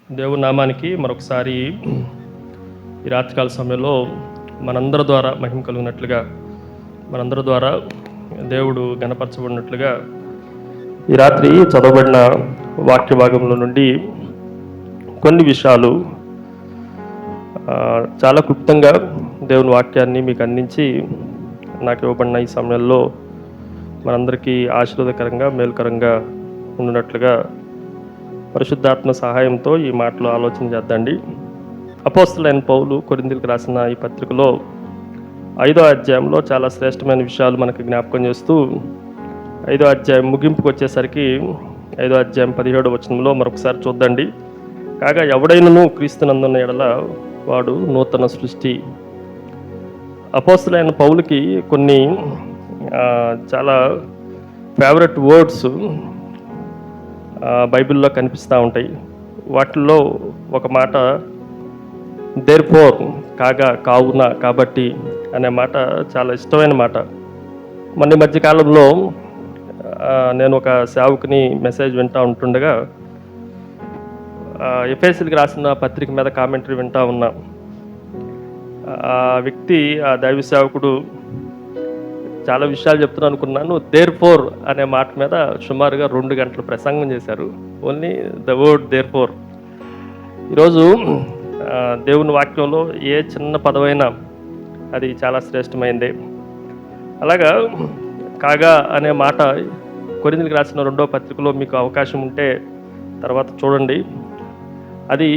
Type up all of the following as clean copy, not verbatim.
దేవుని నామానికి మరొకసారి ఈ రాత్రికాల సమయంలో మనందరి ద్వారా మహిమ కలిగినట్లుగా, మనందరి ద్వారా దేవుడు గణపరచబడినట్లుగా ఈ రాత్రి చదవబడిన వాక్య భాగంలో నుండి కొన్ని విషయాలు చాలా క్లుప్తంగా దేవుని వాక్యాన్ని మీకు అందించి నాకు ఇవ్వబడిన ఈ సమయంలో మనందరికీ ఆశీర్వాదకరంగా మేలుకరంగా ఉన్నట్లుగా పరిశుద్ధాత్మ సహాయంతో ఈ మాటలు ఆలోచన చేద్దండి. అపోస్తలుడైన పౌలు కొరింథీయులకు రాసిన ఈ పత్రికలో 5వ అధ్యాయంలో చాలా శ్రేష్టమైన విషయాలు మనకు జ్ఞాపకం చేస్తూ 5వ అధ్యాయం ముగింపుకు వచ్చేసరికి 5వ అధ్యాయం 17వ వచనంలో మరొకసారి చూద్దండి. కాగా ఎవడైనను క్రీస్తునందున్న ఎడల వాడు నూతన సృష్టి. అపోస్తలుడైన పౌలుకి కొన్ని చాలా ఫేవరెట్ వర్డ్స్ బైబిల్లో కనిపిస్తూ ఉంటాయి. వాటిల్లో ఒక మాట దేర్ఫోర్, కాగా, కావున, కాబట్టి అనే మాట చాలా ఇష్టమైన మాట. మొన్న మధ్యకాలంలో నేను ఒక సేవకుని మెసేజ్ వింటూ ఉంటుండగా ఎఫెసీయులకు రాసిన పత్రిక మీద కామెంటరీ వింటూ ఉన్నా. ఆ వ్యక్తి, ఆ దైవ సేవకుడు చాలా విషయాలు చెప్తున్నాను అనుకున్నాను. దేర్ ఫోర్ అనే మాట మీద సుమారుగా 2 గంటలు ప్రసంగం చేశారు. Only the word therefore. ఈరోజు దేవుని వాక్యంలో ఏ చిన్న పదమైనా అది చాలా శ్రేష్టమైందే. అలాగా కాగా అనే మాట కొరింథీయులకు రాసిన 2వ పత్రికలో మీకు అవకాశం ఉంటే తర్వాత చూడండి. అది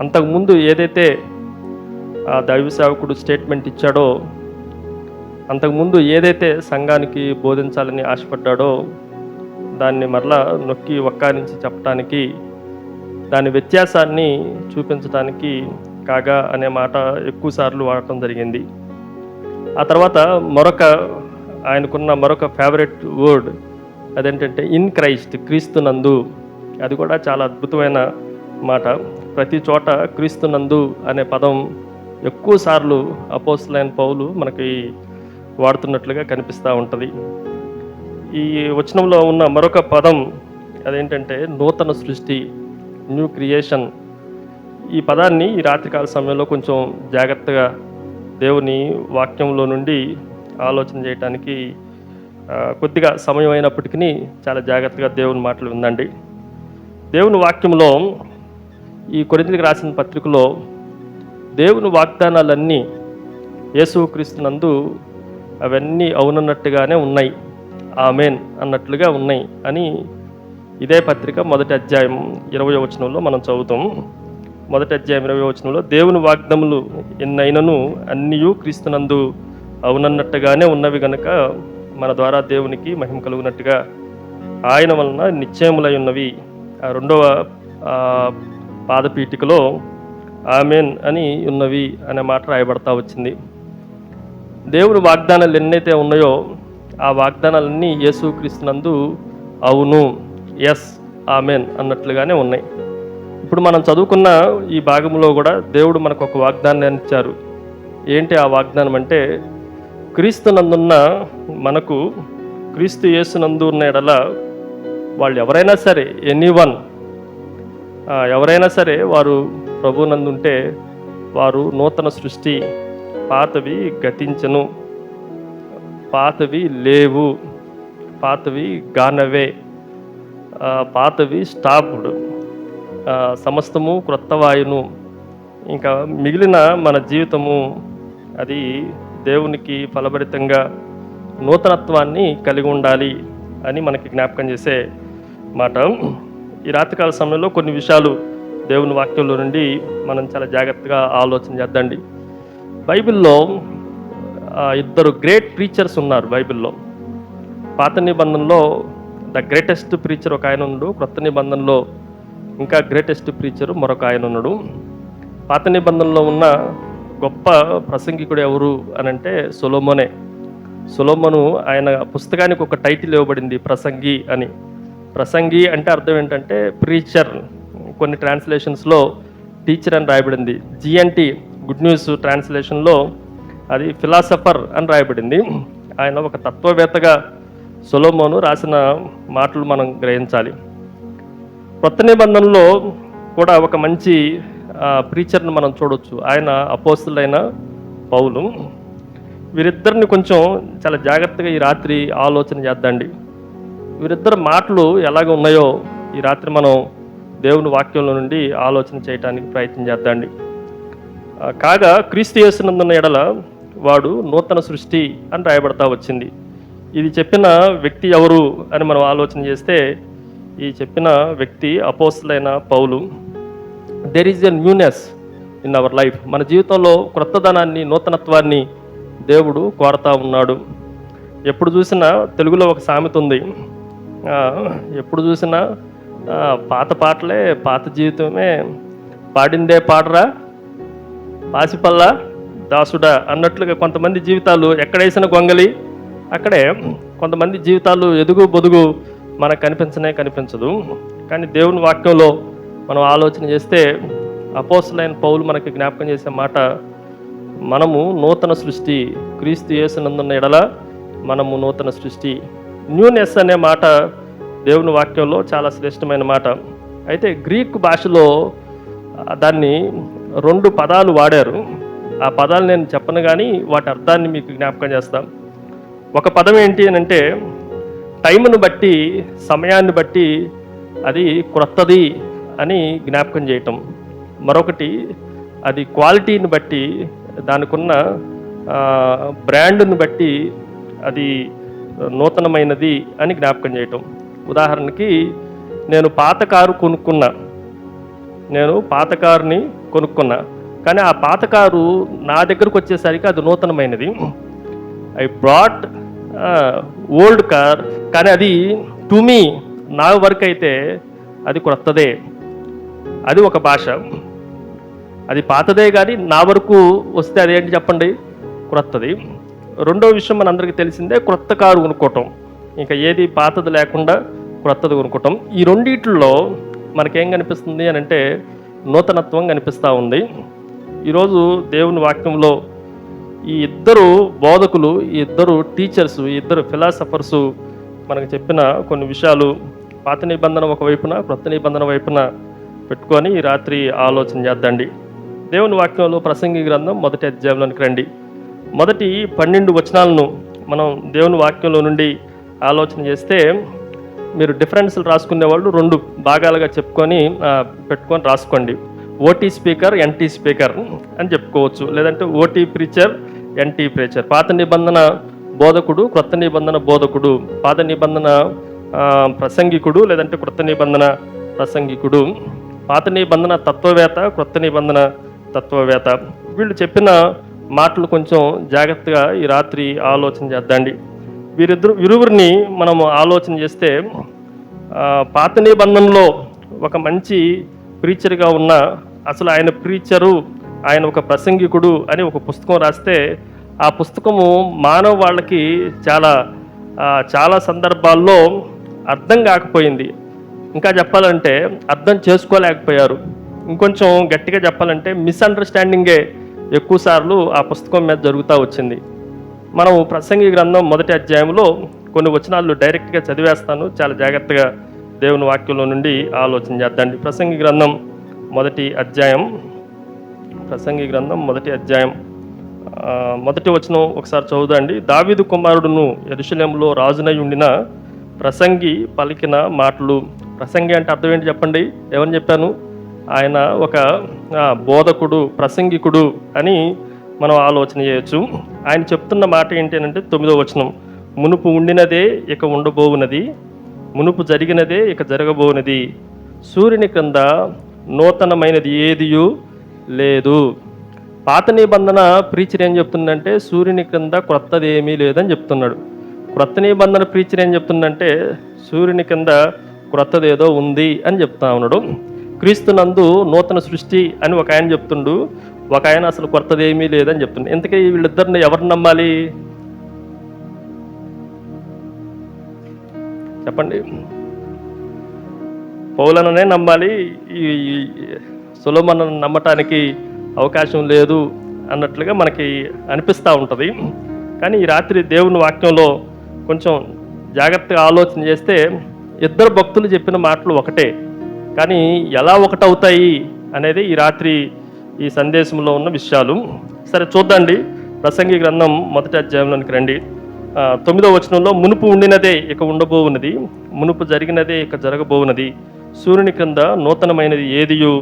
అంతకుముందు ఏదైతే ఆ దైవ సేవకుడు స్టేట్మెంట్ ఇచ్చాడో, అంతకుముందు ఏదైతే సంఘానికి బోధించాలని ఆశపడ్డాడో దాన్ని మరలా నొక్కి ఒక్కారించి చెప్పడానికి, దాని వ్యత్యాసాన్ని చూపించడానికి కాగా అనే మాట ఎక్కువసార్లు వాడటం జరిగింది. ఆ తర్వాత ఆయనకున్న మరొక ఫేవరెట్ వర్డ్ అదేంటంటే ఇన్ క్రైస్ట్, క్రీస్తునందు. అది కూడా చాలా అద్భుతమైన మాట. ప్రతి చోట క్రీస్తునందు అనే పదం ఎక్కువసార్లు అపోస్తలుడైన పౌలు మనకి వాడుతున్నట్లుగా కనిపిస్తూ ఉంటుంది. ఈ వచనంలో ఉన్న మరొక పదం అదేంటంటే నూతన సృష్టి, న్యూ క్రియేషన్. ఈ పదాన్ని ఈ రాత్రికాల సమయంలో కొంచెం జాగ్రత్తగా దేవుని వాక్యంలో నుండి ఆలోచన చేయడానికి కొద్దిగా సమయం అయినప్పటికీ చాలా జాగ్రత్తగా దేవుని మాటలు ఉందండి. దేవుని వాక్యంలో ఈ కొరింథీయులకు రాసిన పత్రికలో దేవుని వాగ్దానాలన్నీ యేసుక్రీస్తునందు అవన్నీ అవునన్నట్టుగానే ఉన్నాయి, ఆమేన్ అన్నట్లుగా ఉన్నాయి అని ఇదే పత్రిక 1వ అధ్యాయం 20వ వచనంలో మనం చదువుతాం. 1వ అధ్యాయం 20వ వచనంలో దేవుని వాగ్దానములు ఎన్నైనను అన్నీయు క్రీస్తునందు అవునన్నట్టుగానే ఉన్నవి గనుక మన ద్వారా దేవునికి మహిమ కలుగునట్టుగా ఆయన వలన నిశ్చయములై ఉన్నవి. 2వ పాదపీఠికలో ఆమేన్ అని ఉన్నవి అనే మాట రాయబడతా వచ్చింది. దేవుని వాగ్దానాలు ఎన్నైతే ఉన్నాయో ఆ వాగ్దానాలన్నీ యేసుక్రీస్తునందు అవును, ఎస్, ఆమెన్ అన్నట్లుగానే ఉన్నాయి. ఇప్పుడు మనం చదువుకున్న ఈ భాగంలో కూడా దేవుడు మనకు ఒక వాగ్దానాన్ని ఇచ్చారు. ఏంటి ఆ వాగ్దానం అంటే, క్రీస్తునందున్న మనకు, క్రీస్తు యేసునందు ఉన్న ఎడల వాళ్ళు ఎవరైనా సరే, ఎనీవన్, ఎవరైనా సరే వారు ప్రభువునందు ఉంటే వారు నూతన సృష్టి, పాతవి గతించను, పాతవి లేవు, పాతవి గానవే, పాతవి స్టాప్డ్, సమస్తము క్రొత్తవాయును. ఇంకా మిగిలిన మన జీవితము అది దేవునికి ఫలభరితంగా నూతనత్వాన్ని కలిగి ఉండాలి అని మనకి జ్ఞాపకం చేసే మాట. ఈ రాత్రికాల సమయంలో కొన్ని విషయాలు దేవుని వాక్యంలో నుండి మనం చాలా జాగ్రత్తగా ఆలోచన చేద్దండి. బైబిల్లో 2 గ్రేట్ ప్రీచర్స్ ఉన్నారు. బైబిల్లో పాత నిబంధనలో ద గ్రేటెస్ట్ ప్రీచర్ ఒక ఆయన ఉన్నాడు, క్రొత్త నిబంధనలో ఇంకా గ్రేటెస్ట్ ప్రీచర్ మరొక ఆయన ఉన్నాడు. పాత నిబంధనలో ఉన్న గొప్ప ప్రసంగికుడు ఎవరు అని అంటే సొలొమోనే. సొలొమోను, ఆయన పుస్తకానికి ఒక టైటిల్ ఇవ్వబడింది, ప్రసంగి అని. ప్రసంగి అంటే అర్థం ఏంటంటే ప్రీచర్. కొన్ని ట్రాన్స్లేషన్స్లో టీచర్ అని రాయబడింది. GNT గుడ్ న్యూస్ ట్రాన్స్లేషన్లో అది ఫిలాసఫర్ అని రాయబడింది. ఆయన ఒక తత్వవేత్తగా సొలొమోను రాసిన మాటలు మనం గ్రహించాలి. కొత్త నిబంధనలో కూడా ఒక మంచి ప్రీచర్ని మనం చూడొచ్చు. ఆయన అపోస్తులైన పౌలు. వీరిద్దరిని కొంచెం చాలా జాగ్రత్తగా ఈ రాత్రి ఆలోచన చేద్దండి. వీరిద్దరు మాటలు ఎలాగ ఉన్నాయో ఈ రాత్రి మనం దేవుని వాక్యంలో నుండి ఆలోచన చేయడానికి ప్రయత్నం చేద్దండి. కాగా క్రీస్తు యేసునందున్న ఎడల వాడు నూతన సృష్టి అని రాయబడతా వచ్చింది. ఇది చెప్పిన వ్యక్తి ఎవరు అని మనం ఆలోచన చేస్తే ఈ చెప్పిన వ్యక్తి అపోస్తులైన పౌలు. There is a newness in our life. మన జీవితంలో క్రొత్తదనాన్ని, నూతనత్వాన్ని దేవుడు కోరుతా ఉన్నాడు. ఎప్పుడు చూసినా తెలుగులో ఒక సామెత ఉంది, ఎప్పుడు చూసినా పాత పాటలే, పాత జీవితమే, పాడిందే పాడరా పాసిపల్లా దాసుడా అన్నట్లుగా కొంతమంది జీవితాలు ఎక్కడేసిన గొంగలి అక్కడే. కొంతమంది జీవితాలు ఎదుగు బొదుగు మనకు కనిపించదు. కానీ దేవుని వాక్యంలో మనం ఆలోచన చేస్తే అపోస్తులైన పౌలు మనకి జ్ఞాపకం చేసే మాట, మనము నూతన సృష్టి, క్రీస్తు యేసునందున్న ఎడల మనము నూతన సృష్టి. న్యూనెస్ అనే మాట దేవుని వాక్యంలో చాలా శ్రేష్టమైన మాట. అయితే గ్రీక్ భాషలో దాన్ని 2 పదాలు వాడారు. ఆ పదాలు నేను చెప్పను కానీ వాటి అర్థాన్ని మీకు జ్ఞాపకం చేస్తాను. ఒక పదం ఏంటి అని అంటే టైంను బట్టి, సమయాన్ని బట్టి అది క్రొత్తది అని జ్ఞాపకం చేయటం. మరొకటి అది క్వాలిటీని బట్టి, దానికి ఉన్న బ్రాండ్ని బట్టి అది నూతనమైనది అని జ్ఞాపకం చేయటం. ఉదాహరణకి నేను పాత కారుని కొనుక్కున్నా, కానీ ఆ పాత కారు నా దగ్గరకు వచ్చేసరికి అది నూతనమైనది. ఐ బ్రాట్ ఓల్డ్ కార్, కానీ అది టు మీ, నా వరకు అయితే అది క్రొత్తదే. అది ఒక భాష. అది పాతదే కానీ నా వరకు వస్తే అదేంటి చెప్పండి, క్రొత్తది. రెండో విషయం మనందరికీ తెలిసిందే, క్రొత్త కారు కొనుక్కోవటం. ఇంకా ఏది పాతది లేకుండా క్రొత్తది కొనుక్కోవటం. ఈ రెండిట్లో మనకేం కనిపిస్తుంది అని అంటే నూతనత్వం కనిపిస్తూ ఉంది. ఈరోజు దేవుని వాక్యంలో ఈ ఇద్దరు బోధకులు, ఈ ఇద్దరు టీచర్స్, ఈ ఇద్దరు ఫిలాసఫర్సు మనకు చెప్పిన కొన్ని విషయాలు పాత నిబంధన ఒకవైపున, క్రొత్త నిబంధన వైపున పెట్టుకొని ఈ రాత్రి ఆలోచన చేద్దండి. దేవుని వాక్యంలో ప్రసంగి గ్రంథం 1వ అధ్యాయంలోనికి రండి. మొదటి 12 వచనాలను మనం దేవుని వాక్యంలో నుండి ఆలోచన చేస్తే, మీరు డిఫరెన్స్లు రాసుకునే వాళ్ళు 2 భాగాలుగా పెట్టుకొని రాసుకోండి. ఓటీ స్పీకర్, ఎన్టీ స్పీకర్ అని చెప్పుకోవచ్చు. లేదంటే ఓటీ ప్రీచర్, ఎన్టీ ప్రీచర్. పాత నిబంధన బోధకుడు, క్రొత్త నిబంధన బోధకుడు. పాత నిబంధన ప్రసంగికుడు, లేదంటే క్రొత్త నిబంధన ప్రసంగికుడు. పాత నిబంధన తత్వవేత్త, క్రొత్త నిబంధన తత్వవేత్త. వీళ్ళు చెప్పిన మాటలు కొంచెం జాగ్రత్తగా ఈ రాత్రి ఆలోచన చేద్దండి. వీరిరువురిని మనము ఆలోచన చేస్తే, పాత నిబంధనలో ఒక మంచి ప్రీచర్గా ఉన్న, అసలు ఆయన ప్రీచరు, ఆయన ఒక ప్రసంగికుడు అని ఒక పుస్తకం రాస్తే, ఆ పుస్తకము మానవ వాళ్ళకి చాలా సందర్భాల్లో అర్థం కాకపోయింది. ఇంకా చెప్పాలంటే అర్థం చేసుకోలేకపోయారు. ఇంకొంచెం గట్టిగా చెప్పాలంటే మిస్అండర్స్టాండింగే ఎక్కువ సార్లు ఆ పుస్తకం మీద జరుగుతూ వచ్చింది. మనం ప్రసంగి గ్రంథం 1వ అధ్యాయంలో కొన్ని వచనాలు డైరెక్ట్గా చదివేస్తాను. చాలా జాగ్రత్తగా దేవుని వాక్యంలో నుండి ఆలోచన చేద్దండి. ప్రసంగి గ్రంథం 1వ అధ్యాయం, ప్రసంగి గ్రంథం 1వ అధ్యాయం 1వ వచనం ఒకసారి చదువుదండి. దావీదు కుమారుడును యెరూషలేములో రాజునై ఉండిన ప్రసంగి పలికిన మాటలు. ప్రసంగి అంటే అర్థం ఏంటి చెప్పండి? ఏమని చెప్పాను? ఆయన ఒక బోధకుడు, ప్రసంగికుడు అని మనం ఆలోచన చేయొచ్చు. ఆయన చెప్తున్న మాట ఏంటి అంటే 9వ వచనం, మునుపు ఉండినదే ఇక ఉండబోవునది, మునుపు జరిగినదే ఇక జరగబోనది, సూర్యుని క్రింద నూతనమైనది ఏదియూ లేదు. పాత నిబంధన ప్రీచర్ ఏం చెప్తుందంటే సూర్యుని క్రింద క్రొత్తది ఏమీ లేదని చెప్తున్నాడు. క్రొత్త నిబంధన ప్రీచర్ ఏం చెప్తుందంటే సూర్యుని కింద క్రొత్తదేదో ఉంది అని చెప్తా ఉన్నాడు. క్రీస్తునందు నూతన సృష్టి అని ఒక ఆయన చెప్తుండు, ఒక ఆయన అసలు కొత్తదేమీ లేదని చెప్తుండు. ఇంతకీ వీళ్ళిద్దరిని ఎవరిని నమ్మాలి చెప్పండి? పౌలననే నమ్మాలి, ఈ సొలొమోనును నమ్మటానికి అవకాశం లేదు అన్నట్లుగా మనకి అనిపిస్తూ ఉంటుంది. కానీ ఈ రాత్రి దేవుని వాక్యంలో కొంచెం జాగ్రత్తగా ఆలోచన చేస్తే ఇద్దరు భక్తులు చెప్పిన మాటలు ఒకటే, కానీ ఎలా ఒకటవుతాయి అనేది ఈ రాత్రి ఈ సందేశంలో ఉన్న విషయాలు. సరే చూద్దండి, ప్రసంగి గ్రంథం 1వ అధ్యాయంలోనికి రండి. 9వ వచనంలో, మునుపు ఉండినదే ఇక ఉండబోవున్నది, మునుపు జరిగినదే ఇక జరగబోవున్నది, సూర్యుని క్రింద నూతనమైనది ఏదియు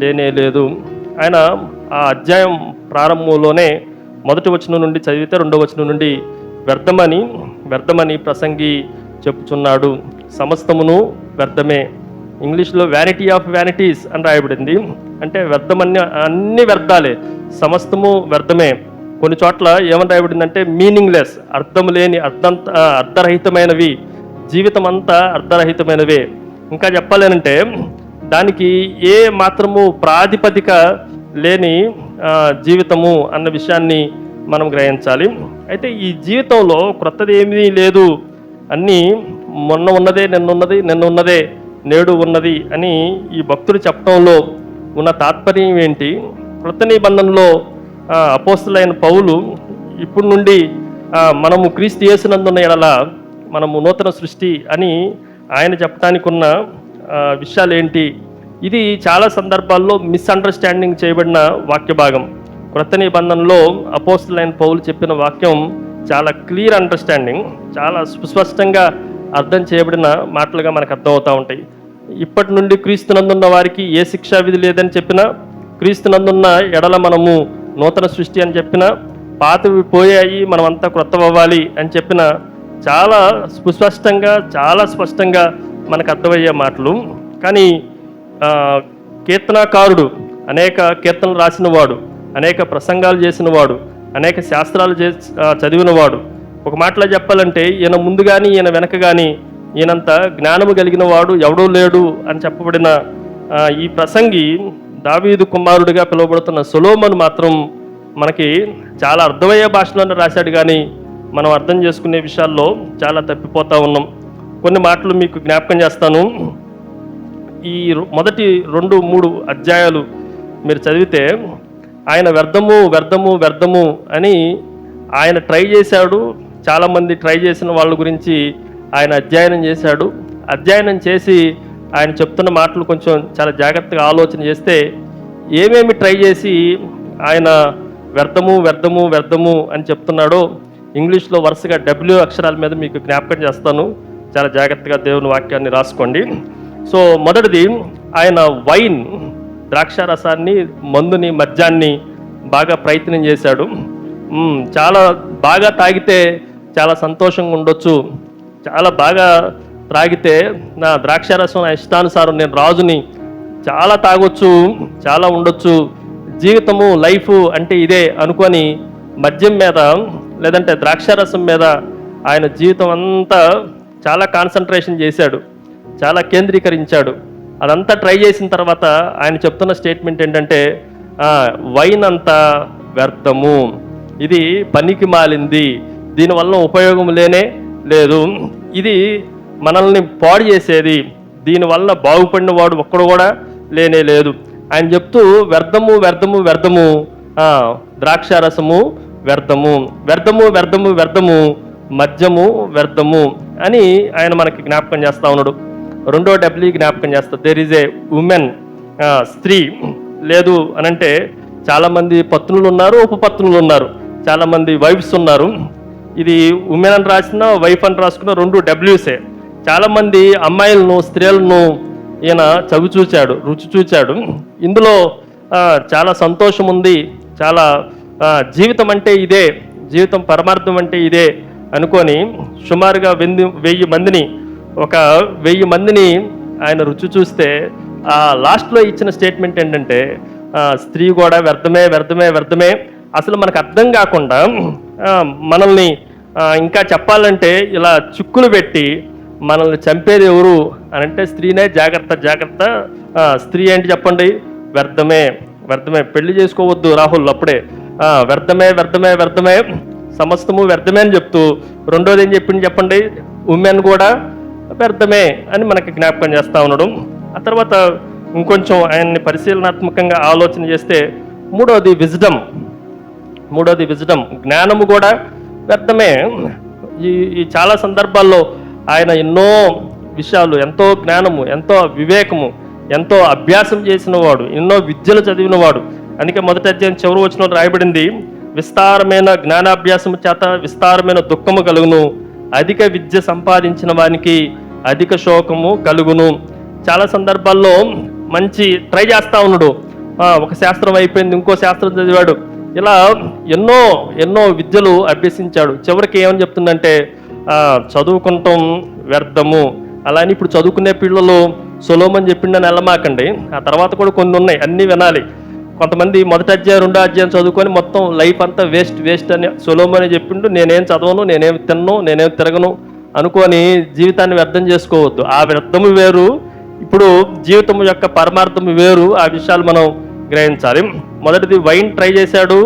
లేనే లేదు. ఆయన ఆ అధ్యాయం ప్రారంభంలోనే 1వ వచనం నుండి చదివితే 2వ వచనం నుండి వ్యర్థమని ప్రసంగి చెప్పుచున్నాడు. సమస్తమును వ్యర్థమే. ఇంగ్లీష్లో వ్యానిటీ ఆఫ్ వ్యానిటీస్ అని రాయబడింది. అంటే వ్యర్థమని, అన్ని వ్యర్థాలే, సమస్తము వ్యర్థమే. కొన్ని చోట్ల ఏమని రాయబడిందంటే మీనింగ్లెస్, అర్థం లేని, అర్ధరహితమైనవి, జీవితం అంతా అర్ధరహితమైనవే. ఇంకా చెప్పాలేనంటే దానికి ఏ మాత్రము ప్రాతిపదిక లేని జీవితము అన్న విషయాన్ని మనం గ్రహించాలి. అయితే ఈ జీవితంలో క్రొత్తది ఏమీ లేదు, అన్నీ మొన్న ఉన్నదే, నిన్న ఉన్నదే, నేడు ఉన్నది అని ఈ భక్తుడు చెప్పడంలో ఉన్న తాత్పర్యం ఏంటి? క్రొత్త నిబంధనలో అపోస్తులైన పౌలు ఇప్పుడు నుండి మనము క్రీస్తు యేసునందున్న ఎడల మనము నూతన సృష్టి అని ఆయన చెప్పడానికి ఉన్న విషయాలు ఏంటి? ఇది చాలా సందర్భాల్లో మిస్అండర్స్టాండింగ్ చేయబడిన వాక్య భాగం. క్రొత్త నిబంధనలో అపోస్తులైన పౌలు చెప్పిన వాక్యం చాలా క్లియర్ అండర్స్టాండింగ్, చాలా సుస్పష్టంగా అర్థం చేయబడిన మాటలుగా మనకు అర్థమవుతూ ఉంటాయి. ఇప్పటి నుండి క్రీస్తునందున్న వారికి ఏ శిక్షా విధి లేదని చెప్పినా, క్రీస్తునందున్న ఎడల మనము నూతన సృష్టి అని చెప్పినా, పాతవి పోయాయి మనమంతా క్రొత్తవ్వాలి అని చెప్పిన చాలా స్పష్టంగా మనకు అర్థమయ్యే మాటలు. కానీ కీర్తనాకారుడు అనేక కీర్తనలు రాసినవాడు, అనేక ప్రసంగాలు చేసినవాడు, అనేక శాస్త్రాలు చదివినవాడు, ఒక మాటలో చెప్పాలంటే ఈయన ముందు కానీ ఈయన వెనక కానీ ఈయనంత జ్ఞానము కలిగిన వాడు ఎవడూ లేడు అని చెప్పబడిన ఈ ప్రసంగి దావీదు కుమారుడిగా పిలువబడుతున్న సొలొమోను మాత్రం మనకి చాలా అర్థమయ్యే భాషలోనే రాశాడు, కానీ మనం అర్థం చేసుకునే విషయాల్లో చాలా తప్పిపోతూ ఉన్నాం. కొన్ని మాటలు మీకు జ్ఞాపకం చేస్తాను. ఈ మొదటి 2-3 అధ్యాయాలు మీరు చదివితే ఆయన వ్యర్థము అని ఆయన ట్రై చేశాడు. చాలామంది ట్రై చేసిన వాళ్ళ గురించి ఆయన అధ్యయనం చేశాడు. అధ్యయనం చేసి ఆయన చెప్తున్న మాటలు కొంచెం చాలా జాగ్రత్తగా ఆలోచన చేస్తే ఏమేమి ట్రై చేసి ఆయన వ్యర్థము అని చెప్తున్నాడో ఇంగ్లీష్లో వరుసగా W అక్షరాల మీద మీకు జ్ఞాపకం చేస్తాను. చాలా జాగ్రత్తగా దేవుని వాక్యాన్ని రాసుకోండి. సో మొదటిది, ఆయన వైన్, ద్రాక్షారసాన్ని, మందుని, మద్యాన్ని బాగా ప్రయత్నం చేశాడు. చాలా బాగా తాగితే చాలా సంతోషంగా ఉండొచ్చు, చాలా బాగా త్రాగితే నా ద్రాక్షారసం నా ఇష్టానుసారం, నేను రాజుని, చాలా తాగొచ్చు, చాలా ఉండొచ్చు, జీవితము లైఫ్ అంటే ఇదే అనుకొని మద్యం మీద లేదంటే ద్రాక్షారసం మీద ఆయన జీవితం అంతా చాలా కాన్సన్ట్రేషన్ చేశాడు, చాలా కేంద్రీకరించాడు. అదంతా ట్రై చేసిన తర్వాత ఆయన చెప్తున్న స్టేట్మెంట్ ఏంటంటే, వైన్ అంతా వ్యర్థము, ఇది పనికి మాలింది, దీనివల్ల ఉపయోగం లేనే లేదు, ఇది మనల్ని పాడు చేసేది, దీనివల్ల బాగుపడిన వాడు ఒక్కడు కూడా లేనే లేదు. ఆయన చెప్తూ వ్యర్థము, ద్రాక్షారసము వ్యర్థము, మద్యము వ్యర్థము అని ఆయన మనకి జ్ఞాపకం చేస్తూ ఉన్నాడు. 2వ W జ్ఞాపకం చేస్తా, దేర్ ఈజ్ ఏ ఉమెన్, స్త్రీ లేదు అనంటే చాలామంది పత్నులు ఉన్నారు, ఉపపత్నులు ఉన్నారు, చాలామంది వైఫ్స్ ఉన్నారు. ఇది ఉమెన్ అని రాసిన, వైఫ్ అని రాసుకున్న 2 Wసే. చాలామంది అమ్మాయిలను, స్త్రీలను ఈయన రుచి చూచాడు. ఇందులో చాలా సంతోషం ఉంది, చాలా జీవితం అంటే ఇదే, జీవితం పరమార్థం అంటే ఇదే అనుకొని సుమారుగా 1000 మందిని ఆయన రుచి చూస్తే లాస్ట్లో ఇచ్చిన స్టేట్మెంట్ ఏంటంటే, స్త్రీ కూడా వ్యర్థమే. అసలు మనకు అర్థం కాకుండా మనల్ని ఇంకా చెప్పాలంటే ఇలా చిక్కులు పెట్టి మనల్ని చంపేది ఎవరు అనంటే స్త్రీనే. జాగ్రత్త, స్త్రీ ఏంటి చెప్పండి, వ్యర్థమే. పెళ్లి చేసుకోవద్దు రాహుల్, అప్పుడే వ్యర్థమే, సమస్తము వ్యర్థమే అని చెప్తూ రెండోది ఏం చెప్పింది చెప్పండి, ఉమెన్ కూడా వ్యర్థమే అని మనకి జ్ఞాపకం చేస్తూ ఉన్నాడు. ఆ తర్వాత ఇంకొంచెం ఆయన్ని పరిశీలనాత్మకంగా ఆలోచన చేస్తే మూడోది విజ్డమ్, జ్ఞానము కూడా వ్యర్థమే. ఈ చాలా సందర్భాల్లో ఆయన ఎన్నో విషయాలు, ఎంతో జ్ఞానము, ఎంతో వివేకము, ఎంతో అభ్యాసం చేసినవాడు, ఎన్నో విద్యలు చదివినవాడు. అందుకే మొదటి అధ్యాయం చివరి వచనంలో రాయబడింది, విస్తారమైన జ్ఞానాభ్యాసము చేత విస్తారమైన దుఃఖము కలుగును, అధిక విద్య సంపాదించిన వానికి అధిక శోకము కలుగును. చాలా సందర్భాల్లో మంచి ట్రై చేస్తూ ఉన్నాడు, ఒక శాస్త్రం అయిపోయింది ఇంకో శాస్త్రం చదివాడు, ఇలా ఎన్నో ఎన్నో విద్యలు అభ్యసించాడు. చివరికి ఏమని చెప్తుందంటే చదువుకుంటాం వ్యర్థము. అలానే ఇప్పుడు చదువుకునే పిల్లలు సొలొమోను చెప్పిండని వెళ్ళమాకండి, ఆ తర్వాత కూడా కొన్ని ఉన్నాయి, అన్నీ వినాలి. కొంతమంది మొదటి అధ్యాయం రెండో అధ్యాయం చదువుకొని మొత్తం లైఫ్ అంతా వేస్ట్ అని సొలొమోనే చెప్పిండు, నేనేం చదవను, నేనేం తిన్ను, నేనేం తిరగను అనుకొని జీవితాన్ని వ్యర్థం చేసుకోవద్దు. ఆ వ్యర్థము వేరు, ఇప్పుడు జీవితం యొక్క పరమార్థము వేరు. ఆ విషయాలు మనం గ్రహించాలి. మొదటిది వైన్ ట్రై చేశాడు,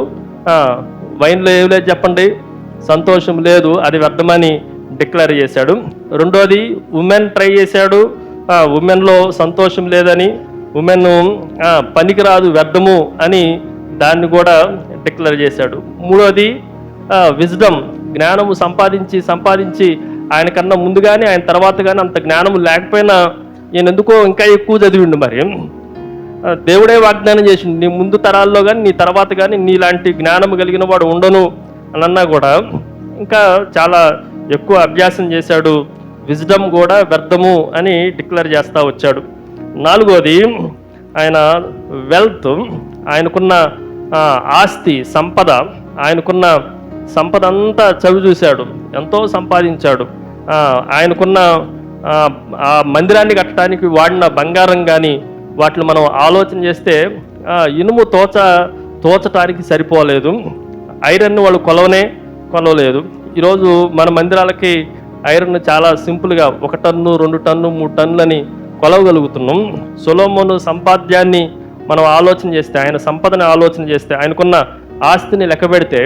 వైన్లో ఏం లేదు చెప్పండి, సంతోషం లేదు, అది వ్యర్థమని డిక్లేర్ చేశాడు. రెండోది ఉమెన్ ట్రై చేశాడు, ఉమెన్లో సంతోషం లేదని, ఉమెన్ పనికిరాదు వ్యర్థము అని దాన్ని కూడా డిక్లేర్ చేశాడు. మూడోది విజ్డమ్, జ్ఞానము సంపాదించి ఆయనకన్నా ముందు కానీ ఆయన తర్వాత కానీ అంత జ్ఞానము లేకపోయినా ఈయన ఎందుకో ఇంకా ఎక్కువ చదివిండు. మరి దేవుడే వాగ్దానం చేసిండు, నీ ముందు తరాల్లో కానీ నీ తర్వాత కానీ నీలాంటి జ్ఞానం కలిగిన వాడు ఉండను అని అన్నా కూడా ఇంకా చాలా ఎక్కువ అభ్యాసం చేశాడు. విజ్డమ్ కూడా వ్యర్థము అని డిక్లేర్ చేస్తూ వచ్చాడు. నాలుగోది ఆయన వెల్త్, ఆయనకున్న ఆస్తి సంపద, ఆయనకున్న సంపద అంతా చవి చూశాడు, ఎంతో సంపాదించాడు. ఆయనకున్న ఆ మందిరాన్ని కట్టడానికి వాడిన బంగారం కానీ వాటిని మనం ఆలోచన చేస్తే ఇనుము తోచటానికి సరిపోలేదు, ఐరన్ వాళ్ళు కొలవలేదు. ఈరోజు మన మందిరాలకి ఐరన్ చాలా సింపుల్గా 1 టన్ను 2 టన్ను 3 టన్నులని కొలవగలుగుతున్నాం. సొలొమోను సంపాద్యాన్ని మనం ఆలోచన చేస్తే, ఆయన సంపదని ఆలోచన చేస్తే, ఆయనకున్న ఆస్తిని లెక్క పెడితే,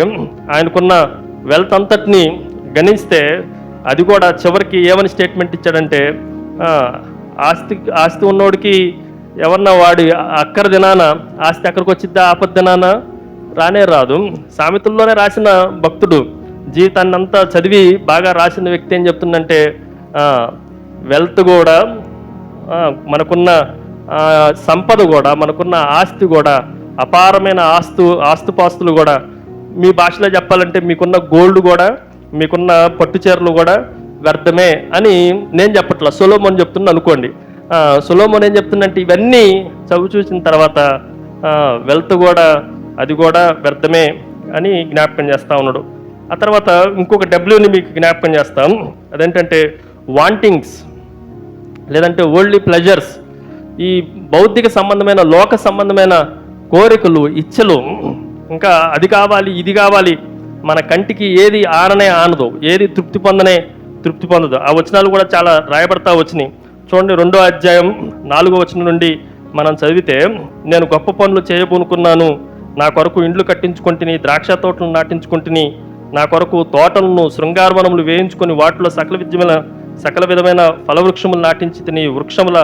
ఆయనకున్న వెల్త్ అంతటిని గణిస్తే, అది కూడా చివరికి ఏమని స్టేట్మెంట్ ఇచ్చాడంటే ఆస్తి ఉన్నోడికి ఎవరన్నా వాడి అక్కర దినాన ఆస్తి అక్కడికి వచ్చిద్దా, ఆపద దినాన రానే రాదు. సామెతల్లోనే రాసిన భక్తుడు జీవితాన్ని అంతా చదివి బాగా రాసిన వ్యక్తి ఏం చెప్తుందంటే వెల్త్ కూడా, మనకున్న సంపద కూడా, మనకున్న ఆస్తి కూడా, అపారమైన ఆస్తుపాస్తులు కూడా, మీ భాషలో చెప్పాలంటే మీకున్న గోల్డ్ కూడా, మీకున్న పట్టుచీరలు కూడా వ్యర్థమే అని నేను చెప్పట్లా, సొలొమోను చెప్తున్నా అనుకోండి. సొలొమోను ఏం చెప్తుందంటే ఇవన్నీ చవి చూసిన తర్వాత వెల్త్ కూడా, అది కూడా వ్యర్థమే అని జ్ఞాపకం చేస్తూ ఉన్నాడు. ఆ తర్వాత ఇంకొక డబ్ల్యూని మీకు జ్ఞాపకం చేస్తాం, అదేంటంటే వాంటింగ్స్, లేదంటే వరల్డ్లీ ప్లెజర్స్. ఈ భౌతిక సంబంధమైన లోక సంబంధమైన కోరికలు, ఇచ్చలు, ఇంకా అది కావాలి ఇది కావాలి, మన కంటికి ఏది ఆనదో, ఏది తృప్తి పొందదు. ఆ వచనాలు కూడా చాలా రాయబడతా వచ్చినాయి. చూడండి, 2వ అధ్యాయం 4వ వచనం నుండి మనం చదివితే, నేను గొప్ప పనులు చేయబోనుకున్నాను, నా కొరకు ఇండ్లు కట్టించుకుంటుని, ద్రాక్ష తోటలు నాటించుకుంటుని, నా కొరకు తోటలను శృంగారవనములు వేయించుకొని వాటిలో సకల విధమైన ఫలవృక్షములు నాటించి తిని, వృక్షముల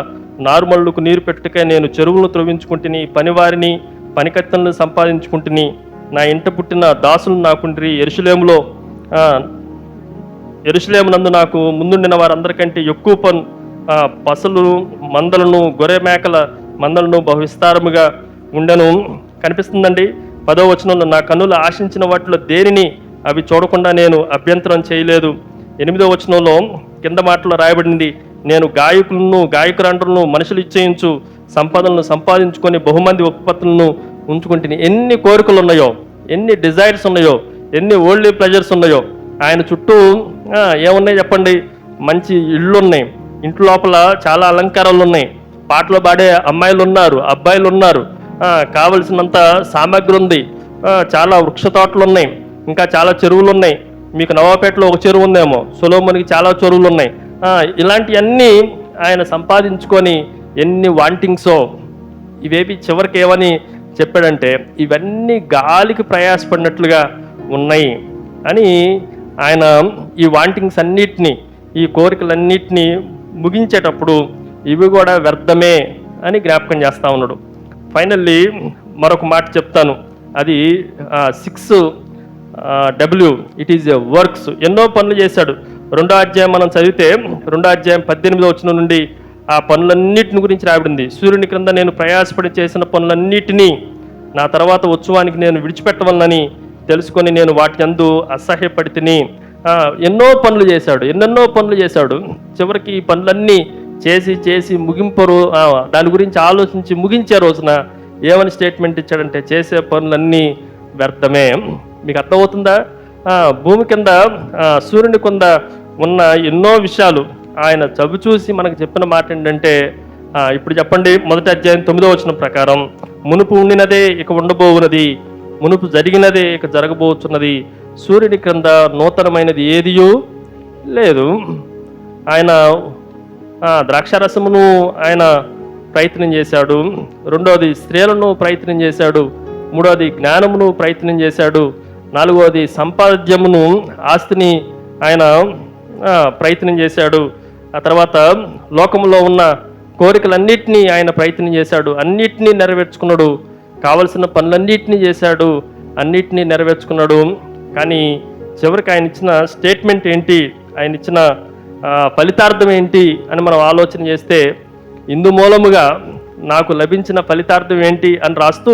నారుమళ్ళకు నీరు పెట్టుటకై నేను చెరువులను త్రవ్వించుకుంటుని, పనివారిని పనికత్తెలను సంపాదించుకుంటుని, నా ఇంట పుట్టిన దాసులు నాకుండ్రి, యెరూషలేమునందు నాకు ముందుండిన వారందరికంటే ఎక్కువ పశులు మందలను, గొర్రె మేకల మందలను బహు విస్తారముగా ఉండెను. కనిపిస్తుందండి 10వ వచనంలో, నా కన్నులు ఆశించిన వాటిలో దేనిని అవి చూడకుండా నేను అభ్యంతరం చేయలేదు. 8వ వచనంలో కింద మాటలో రాయబడింది, నేను గాయకురాండ్రులను మనుషులు ఇచ్చేయించు సంపదలను సంపాదించుకొని బహుమంది ఉత్పత్తులను ఉంచుకుంటుని. ఎన్ని కోరికలు ఉన్నాయో, ఎన్ని డిజైర్స్ ఉన్నాయో, ఎన్ని వరల్డ్లీ ప్లెజర్స్ ఉన్నాయో. ఆయన చుట్టూ ఏమున్నాయి చెప్పండి, మంచి ఇళ్ళు ఉన్నాయి, ఇంటి లోపల చాలా అలంకారాలు ఉన్నాయి, పాటలు పాడే అమ్మాయిలు ఉన్నారు, అబ్బాయిలు ఉన్నారు, కావలసినంత సామాగ్రి ఉంది, చాలా వృక్ష తోటలు ఉన్నాయి, ఇంకా చాలా చెరువులు ఉన్నాయి. మీకు నవాపేటలో ఒక చెరువు ఉందేమో, సొలొమోనుకి చాలా చెరువులు ఉన్నాయి. ఇలాంటివన్నీ ఆయన సంపాదించుకొని ఎన్ని వాంటింగ్సో, ఇవేవి చివరికి ఏమని చెప్పాడంటే ఇవన్నీ గాలికి ప్రయాసపడినట్లుగా ఉన్నాయి అని ఆయన ఈ వాంటింగ్స్ అన్నిటినీ, ఈ కోరికలన్నిటినీ ముగించేటప్పుడు ఇవి కూడా వ్యర్థమే అని జ్ఞాపకం చేస్తూ ఉన్నాడు. ఫైనల్లీ మరొక మాట చెప్తాను, అది 6W, it is a works. ఎన్నో పనులు చేశాడు. 2వ అధ్యాయం మనం చదివితే 2వ అధ్యాయం 18వ వచనం నుండి ఆ పనులన్నిటిని గురించి రాయబడింది. సూర్యుని క్రింద నేను ప్రయాసపడి చేసిన పనులన్నిటినీ నా తర్వాత ఉత్సవానికి నేను విడిచిపెట్టవలనని తెలుసుకొని నేను వాటి యందు అసహ్యపడి తిని ఎన్నెన్నో పనులు చేశాడు. చివరికి ఈ పనులన్నీ చేసి ముగింపరు దాని గురించి ఆలోచించి ముగించే రోజున ఏమని స్టేట్మెంట్ ఇచ్చాడంటే, చేసే పనులన్నీ వ్యర్థమే. మీకు అర్థమవుతుందా? భూమి కింద సూర్యుని కింద ఉన్న ఎన్నో విషయాలు ఆయన చవి చూసి మనకు చెప్పిన మాట ఏంటంటే, ఇప్పుడు చెప్పండి, 1వ అధ్యాయం 9వ వచనం ప్రకారం, మునుపు ఉండినదే ఇక ఉండబోవున్నది, మునుపు జరిగినదే ఇక జరగబోతున్నది, సూర్యుని క్రింద నూతనమైనది ఏదియూ లేదు. ఆయన ద్రాక్షారసమును ఆయన ప్రయత్నం చేశాడు. రెండవది స్త్రీలను ప్రయత్నం చేశాడు. మూడవది జ్ఞానమును ప్రయత్నం చేశాడు. నాలుగవది సంపాద్యమును, ఆస్తిని ఆయన ప్రయత్నం చేశాడు. ఆ తర్వాత లోకంలో ఉన్న కోరికలన్నిటినీ ఆయన ప్రయత్నం చేశాడు. అన్నిటినీ నెరవేర్చుకున్నాడు. కావలసిన పనులన్నిటినీ చేశాడు, అన్నిటినీ నెరవేర్చుకున్నాడు. కానీ చివరికి ఆయన ఇచ్చిన స్టేట్మెంట్ ఏంటి, ఆయన ఇచ్చిన ఫలితార్థం ఏంటి అని మనం ఆలోచన చేస్తే, ఇందు మూలముగా నాకు లభించిన ఫలితార్థం ఏంటి అని రాస్తూ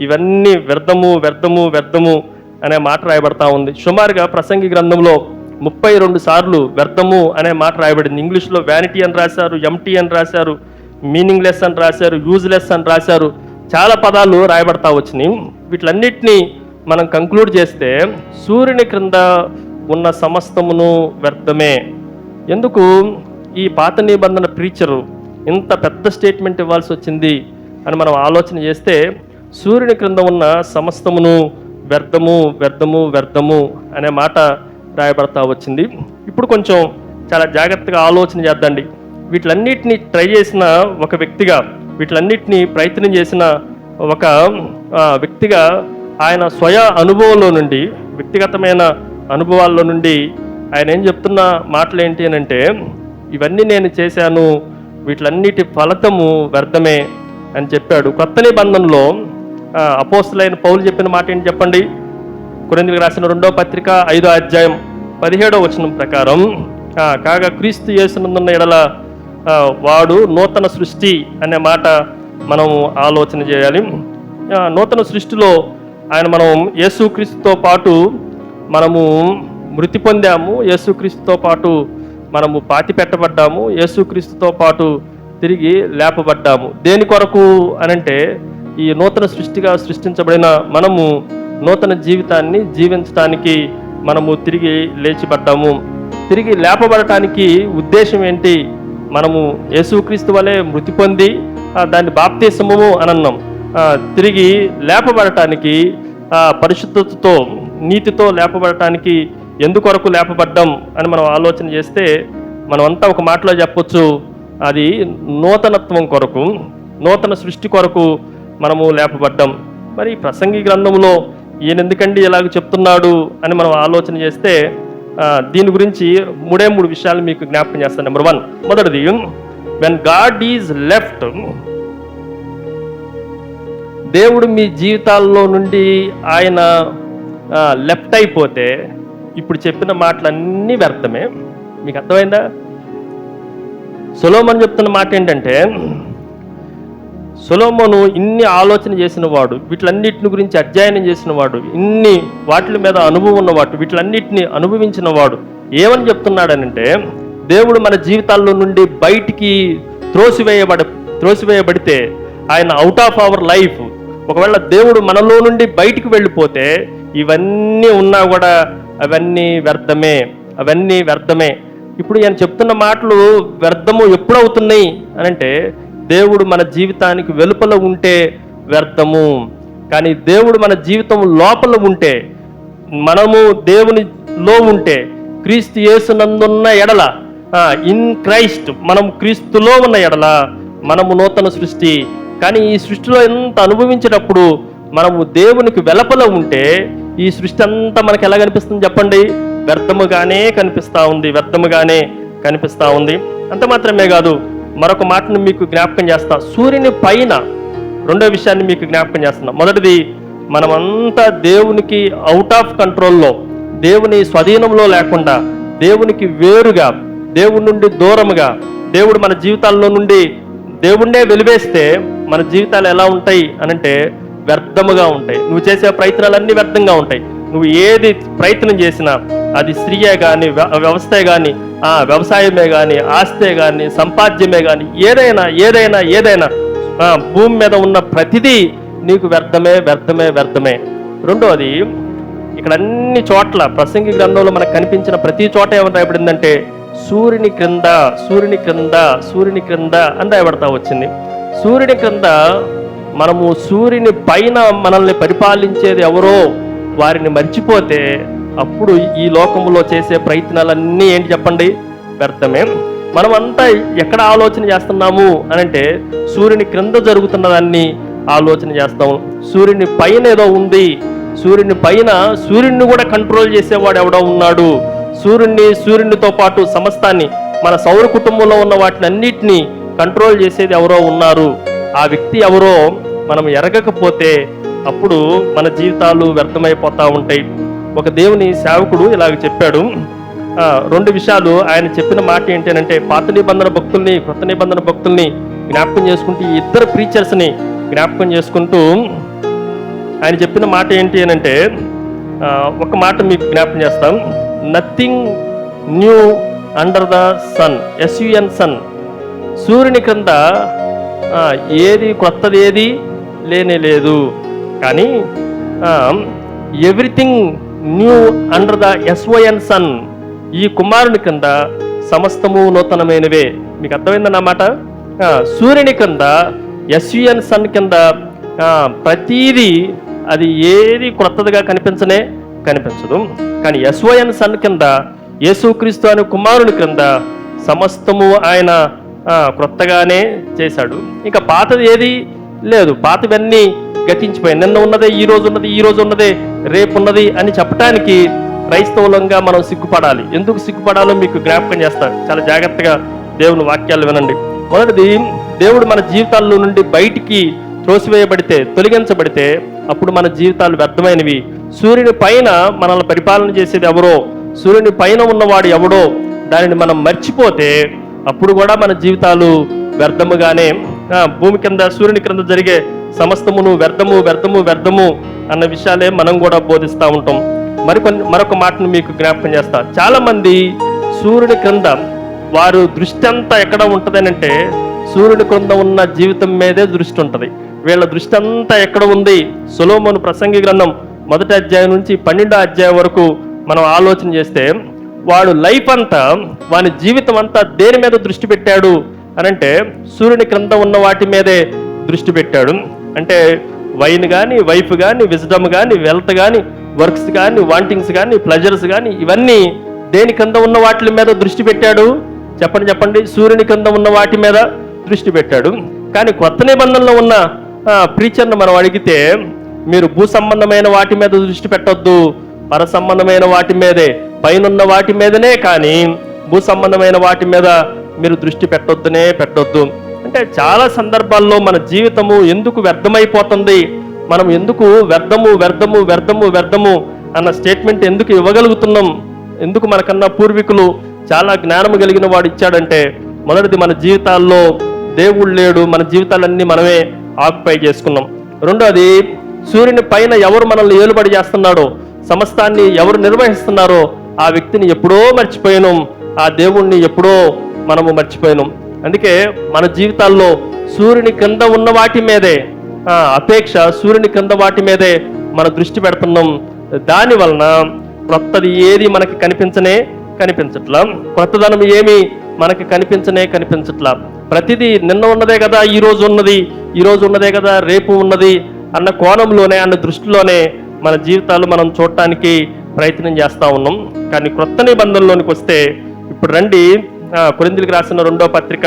ఇవన్నీ వ్యర్థము అనే మాట రాయబడతా ఉంది. సుమారుగా ప్రసంగి గ్రంథంలో 32 సార్లు వ్యర్థము అనే మాట రాయబడింది. ఇంగ్లీష్లో వ్యానిటీ అని రాశారు, ఎంటీ అని రాశారు, మీనింగ్లెస్ అని రాశారు, యూజ్లెస్ అని రాశారు. చాలా పదాలు రాయబడతా వచ్చినాయి. వీటిలన్నిటినీ మనం కంక్లూడ్ చేస్తే సూర్యుని క్రింద ఉన్న సమస్తమును వ్యర్థమే. ఎందుకు ఈ పాత నిబంధన ప్రీచరు ఇంత పెద్ద స్టేట్మెంట్ ఇవ్వాల్సి వచ్చింది అని మనం ఆలోచన చేస్తే, సూర్యుని క్రింద ఉన్న సమస్తమును వ్యర్థము అనే మాట రాయబడతా వచ్చింది. ఇప్పుడు కొంచెం చాలా జాగ్రత్తగా ఆలోచన చేద్దండి. వీటిలన్నిటినీ ట్రై చేసిన ఒక వ్యక్తిగా, వీటిలన్నిటినీ ప్రయత్నం చేసిన ఒక వ్యక్తిగా ఆయన స్వయ అనుభవంలో నుండి, వ్యక్తిగతమైన అనుభవాల్లో నుండి ఆయన ఏం చెప్తున్న మాటలు ఏంటి అని అంటే, ఇవన్నీ నేను చేశాను, వీటిలన్నిటి ఫలితము వ్యర్థమే అని చెప్పాడు. కొత్త నిబంధనలో అపోస్తలుడైన పౌలు చెప్పిన మాట ఏంటి చెప్పండి? కొరింథీయులకు రాసిన 2వ పత్రిక 5వ అధ్యాయం 17వ వచనం ప్రకారం, కాగా క్రీస్తు యేసునందున్న ఎడల వాడు నూతన సృష్టి అనే మాట మనం ఆలోచన చేయాలి. నూతన సృష్టిలో మనం యేసుక్రీస్తుతో పాటు మనము మృతి పొందాము, యేసుక్రీస్తుతో పాటు మనము పాతి పెట్టబడ్డాము, యేసుక్రీస్తుతో పాటు తిరిగి లేపబడ్డాము. దేని కొరకు అనంటే, ఈ నూతన సృష్టిగా సృష్టించబడిన మనము నూతన జీవితాన్ని జీవించడానికి మనము తిరిగి లేచిపడ్డాము. తిరిగి లేపబడటానికి ఉద్దేశం ఏంటి? మనము యేసుక్రీస్తు వలె మృతి పొంది దాన్ని బాప్తిస్మము అని అన్నాం. తిరిగి లేపబడటానికి పరిశుద్ధతతో, నీతితో లేపబడటానికి ఎందుకొరకు లేపబడ్డాం అని మనం ఆలోచన చేస్తే, మనమంతా ఒక మాటలో చెప్పొచ్చు, అది నూతనత్వం కొరకు, నూతన సృష్టి కొరకు మనము లేపబడ్డాం. మరి ప్రసంగి గ్రంథంలో ఈయన ఎందుకండి ఇలాగ చెప్తున్నాడు అని మనం ఆలోచన చేస్తే, దీని గురించి 3 విషయాలు మీకు జ్ఞాపకం చేస్తాను. నెంబర్ 1, మొదటిది, వెన్ గాడ్ ఈజ్ లెఫ్ట్, దేవుడు మీ జీవితాల్లో నుండి ఆయన లెఫ్ట్ అయిపోతే ఇప్పుడు చెప్పిన మాటలన్నీ వ్యర్థమే. మీకు అర్థమైందా? సొలొమోను చెప్తున్న మాట ఏంటంటే, సొలొమోను ఇన్ని ఆలోచన చేసిన వాడు, వీటిలన్నిటిని గురించి అధ్యయనం చేసిన వాడు, ఇన్ని వాటి మీద అనుభవం ఉన్నవాడు, వీటిలన్నిటిని అనుభవించిన వాడు ఏమని చెప్తున్నాడనంటే, దేవుడు మన జీవితాల్లో నుండి బయటికి త్రోసివేయబడితే, ఆయన అవుట్ ఆఫ్ అవర్ లైఫ్, ఒకవేళ దేవుడు మనలో నుండి బయటికి వెళ్ళిపోతే ఇవన్నీ ఉన్నా కూడా అవన్నీ వ్యర్థమే. ఇప్పుడు ఈయన చెప్తున్న మాటలు వ్యర్థము ఎప్పుడవుతున్నాయి అనంటే, దేవుడు మన జీవితానికి వెలుపల ఉంటే వ్యర్థము. కానీ దేవుడు మన జీవితం లోపల ఉంటే, మనము దేవునిలో ఉంటే, క్రీస్తు యేసునందున్న ఎడల, ఇన్ క్రైస్ట్, మనం క్రీస్తులో ఉన్న ఎడల మనము నూతన సృష్టి. కానీ ఈ సృష్టిలో ఎంత అనుభవించేటప్పుడు మనము దేవునికి వెలుపల ఉంటే ఈ సృష్టి అంతా మనకి ఎలా కనిపిస్తుంది చెప్పండి? వ్యర్థముగానే కనిపిస్తూ ఉంది. అంత మాత్రమే కాదు, మరొక మాటను మీకు జ్ఞాపకం చేస్తా. సూర్యుని పైన 2వ విషయాన్ని మీకు జ్ఞాపకం చేస్తున్నా. మొదటిది, మనమంతా దేవునికి అవుట్ ఆఫ్ కంట్రోల్లో, దేవుని స్వాధీనంలో లేకుండా, దేవునికి వేరుగా, దేవుని నుండి దూరముగా, దేవుడు మన జీవితాల్లో నుండి దేవుణ్ణే వెలివేస్తే మన జీవితాలు ఎలా ఉంటాయి అనంటే వ్యర్థముగా ఉంటాయి. నువ్వు చేసే ప్రయత్నాలన్నీ వ్యర్థంగా ఉంటాయి. నువ్వు ఏది ప్రయత్నం చేసినా, అది స్త్రీయే కానీ, వ్యవస్థే కానీ, వ్యవసాయమే కానీ, ఆస్తే కానీ, సంపాద్యమే కానీ, ఏదైనా ఏదైనా ఏదైనా భూమి మీద ఉన్న ప్రతిదీ నీకు వ్యర్థమే వ్యర్థమే వ్యర్థమే. రెండోది, ఇక్కడ అన్ని చోట్ల ప్రసంగి గ్రంథంలో మనకు కనిపించిన ప్రతి చోట ఏమని రాయబడిందంటే సూర్యుని క్రింద సూర్యుని క్రింద సూర్యుని క్రింద అని రాయబడతా వచ్చింది. సూర్యుని క్రింద మనము సూర్యుని పైన మనల్ని పరిపాలించేది ఎవరో వారిని మర్చిపోతే అప్పుడు ఈ లోకములో చేసే ప్రయత్నాలన్నీ ఏంటి చెప్పండి? వ్యర్థమే. మనమంతా ఎక్కడ ఆలోచన చేస్తున్నాము అనంటే సూర్యుని క్రింద జరుగుతున్నదాన్ని ఆలోచన చేస్తాము. సూర్యుని పైన ఏదో ఉంది, సూర్యుని పైన సూర్యుడిని కూడా కంట్రోల్ చేసేవాడు ఎవడో ఉన్నాడు. సూర్యునితో పాటు సమస్తాన్ని, మన సౌర కుటుంబంలో ఉన్న వాటిని అన్నిటినీ కంట్రోల్ చేసేది ఎవరో ఉన్నారు. ఆ వ్యక్తి ఎవరో మనం ఎరగకపోతే అప్పుడు మన జీవితాలు వ్యర్థమైపోతూ ఉంటాయి. ఒక దేవుని సేవకుడు ఇలాగ చెప్పాడు. 2 విషయాలు ఆయన చెప్పిన మాట ఏంటి అంటే, పాత నిబంధన భక్తుల్ని కొత్త నిబంధన భక్తుల్ని జ్ఞాపకం చేసుకుంటూ, ఈ ఇద్దరు ప్రీచర్స్ని జ్ఞాపకం చేసుకుంటూ ఆయన చెప్పిన మాట ఏంటి అని అంటే, ఒక మాట మీకు జ్ఞాపకం చేస్తాం. Nothing new under the sun, SUN sun. సూర్యుని క్రింద ఏది కొత్తది ఏది లేనే లేదు. కానీ everything new under the SYN sun, ఈ కుమారుని కింద సమస్తము నూతనమైనవే. మీకు అర్థమైందన్నమాట. సూర్యుని కింద SUN సన్ కింద ప్రతీది అది ఏది క్రొత్తదిగా కనిపించదు. కానీ SYN సన్ కింద యేసుక్రీస్తు అనే కుమారుని క్రింద సమస్తము ఆయన క్రొత్తగానే చేశాడు. ఇంకా పాతది ఏది లేదు. పాతవన్నీ గతించిపోయాయి. నిన్న ఉన్నదే ఈ రోజు ఉన్నదే రేపు ఉన్నది అని చెప్పడానికి క్రైస్తవులంగా మనం సిగ్గుపడాలి. ఎందుకు సిగ్గుపడాలో మీకు జ్ఞాపకం చేస్తాను. చాలా జాగ్రత్తగా దేవుని వాక్యాలు వినండి. మొదటిది, దేవుడు మన జీవితాల్లో నుండి బయటికి త్రోసివేయబడితే, తొలగించబడితే అప్పుడు మన జీవితాలు వ్యర్థమైనవి. సూర్యుని పైన మనల్ని పరిపాలన చేసేది ఎవరో, సూర్యుని పైన ఉన్నవాడు ఎవడో దానిని మనం మర్చిపోతే అప్పుడు కూడా మన జీవితాలు వ్యర్థముగానే, భూమి కింద సూర్యుని క్రింద జరిగే సమస్తమును వ్యర్థము అన్న విషయాలే మనం కూడా బోధిస్తూ ఉంటాం. మరొక మాటను మీకు జ్ఞాపకం చేస్తా. చాలా మంది సూర్యుని క్రింద వారు దృష్టి అంతా ఎక్కడ ఉంటుందని అంటే సూర్యుని క్రింద ఉన్న జీవితం మీదే దృష్టి ఉంటుంది. వీళ్ళ దృష్టి అంతా ఎక్కడ ఉంది? సొలొమోను ప్రసంగి గ్రంథం 1వ అధ్యాయం నుంచి 12వ అధ్యాయం వరకు మనం ఆలోచన చేస్తే వాడు లైఫ్ అంతా, వాని జీవితం అంతా దేని మీద దృష్టి పెట్టాడు అనంటే సూర్యుని క్రింద ఉన్న వాటి మీదే దృష్టి పెట్టాడు. అంటే వైన్ కానీ, వైఫ్ కానీ, విజ్డమ్ కానీ, వెల్త్ కానీ, వర్క్స్ కానీ, వాంటింగ్స్ కానీ, ప్లెజర్స్ కానీ, ఇవన్నీ దేని కింద ఉన్న వాటి మీద దృష్టి పెట్టాడు? చెప్పండి. సూర్యుని కింద ఉన్న వాటి మీద దృష్టి పెట్టాడు. కానీ కొత్త నిబంధనలో ఉన్న ప్రీచర్ను మనం అడిగితే, మీరు భూ సంబంధమైన వాటి మీద దృష్టి పెట్టొద్దు, పర సంబంధమైన వాటి మీదే, పైనున్న వాటి మీదనే, కానీ భూ సంబంధమైన వాటి మీద మీరు దృష్టి పెట్టొద్దు. అంటే చాలా సందర్భాల్లో మన జీవితము ఎందుకు వ్యర్థమైపోతుంది, మనం ఎందుకు వ్యర్థము అన్న స్టేట్మెంట్ ఎందుకు ఇవ్వగలుగుతున్నాం, ఎందుకు మనకన్నా పూర్వీకులు చాలా జ్ఞానం కలిగిన వాడు ఇచ్చాడంటే, మొదటిది మన జీవితాల్లో దేవుడు లేడు, మన జీవితాలన్నీ మనమే ఆక్యుపై చేసుకున్నాం. రెండోది, సూర్యుని పైన ఎవరు మనల్ని ఏలుబడి చేస్తున్నాడో, సమస్తాన్ని ఎవరు నిర్వహిస్తున్నారో ఆ వ్యక్తిని ఎప్పుడో మర్చిపోయాను, ఆ దేవుణ్ణి ఎప్పుడో మనము మర్చిపోయాం. అందుకే మన జీవితాల్లో సూర్యుని కింద ఉన్న వాటి మీదే అపేక్ష, సూర్యుని కింద వాటి మీదే మన దృష్టి పెడుతున్నాం. దాని వలన క్రొత్తది ఏది మనకి కనిపించట్లా, క్రొత్తదనం ఏమి మనకి కనిపించట్లా. ప్రతిదీ నిన్న ఉన్నదే కదా, ఈ రోజు ఉన్నదే కదా, రేపు ఉన్నది అన్న కోణంలోనే, అన్న దృష్టిలోనే మన జీవితాలు మనం చూడటానికి ప్రయత్నం చేస్తూ ఉన్నాం. కానీ క్రొత్త నిబంధనలోనికి వస్తే ఇప్పుడు రండి, కొరింథీయులకు రాసిన 2వ పత్రిక